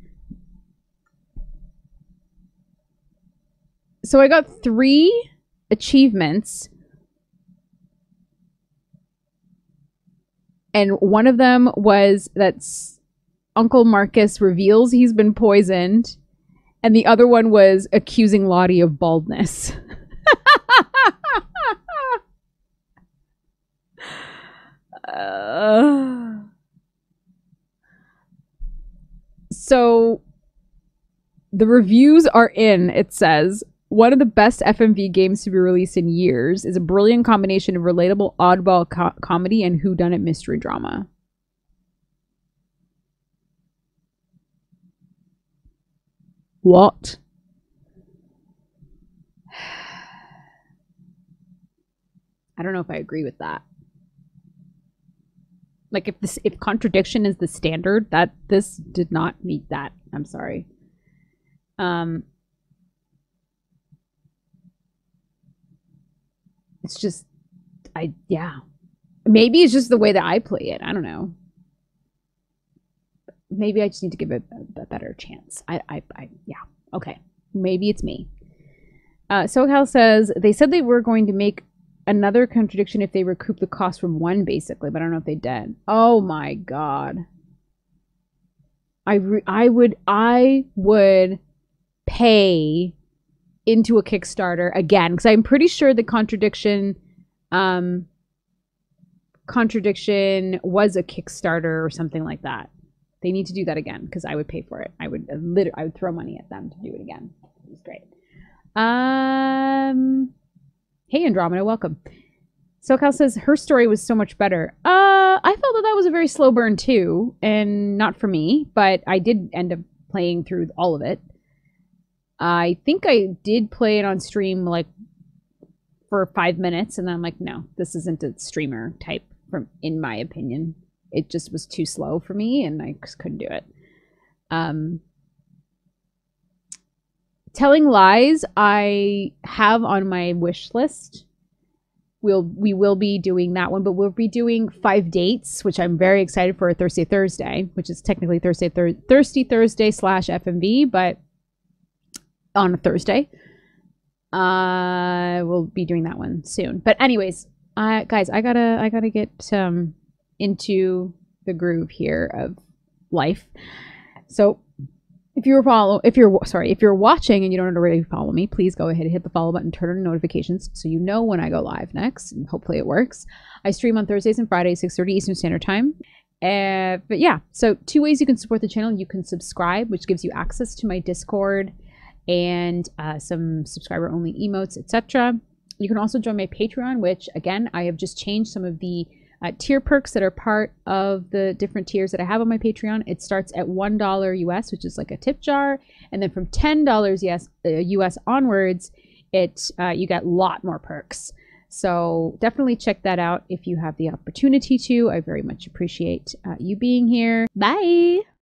So I got 3 achievements, and one of them was that Uncle Marcus reveals he's been poisoned, and the other one was accusing Lottie of baldness. So the reviews are in. It says, one of the best FMV games to be released in years, is a brilliant combination of relatable oddball comedy and whodunit mystery drama. What? I don't know if I agree with that. Like, if Contradiction is the standard, that this did not meet that. I'm sorry. It's just, yeah. Maybe it's just the way that I play it. I don't know. Maybe I just need to give it a better chance. Yeah. Okay. Maybe it's me. SoCal says, they said they were going to make another contradiction if they recoup the cost from one, basically, but I don't know if they did. Oh my God. I would pay into a Kickstarter again, because I'm pretty sure the contradiction was a Kickstarter or something like that. They need to do that again, because I would pay for it. I would throw money at them to do it again. It was great. Hey Andromeda, welcome. SoCal says her story was so much better. I felt that was a very slow burn too, and not for me, but I did end up playing through all of it. I think I did play it on stream like for 5 minutes, and then I'm like, no, this isn't a streamer type, in my opinion. It just was too slow for me, and I just couldn't do it. Telling Lies, I have on my wish list. We will be doing that one, but we'll be doing 5 dates, which I'm very excited for. Thirsty Thursday, which is technically Thirsty Thursday / FMV, but on a Thursday. We'll be doing that one soon. But anyways, guys, I gotta get into the groove here of life. So if you're watching and you don't already follow me, please go ahead and hit the follow button, turn on notifications so you know when I go live next, and hopefully it works. I stream on Thursdays and Fridays, 6:30 Eastern Standard Time. But yeah, so 2 ways you can support the channel. You can subscribe, which gives you access to my Discord and some subscriber-only emotes, etc. You can also join my Patreon, which, again, I have just changed some of the tier perks that are part of the different tiers that I have on my Patreon. It starts at $1 US, which is like a tip jar, and then from $10 US onwards, you get a lot more perks. So definitely check that out if you have the opportunity to. I very much appreciate you being here. Bye!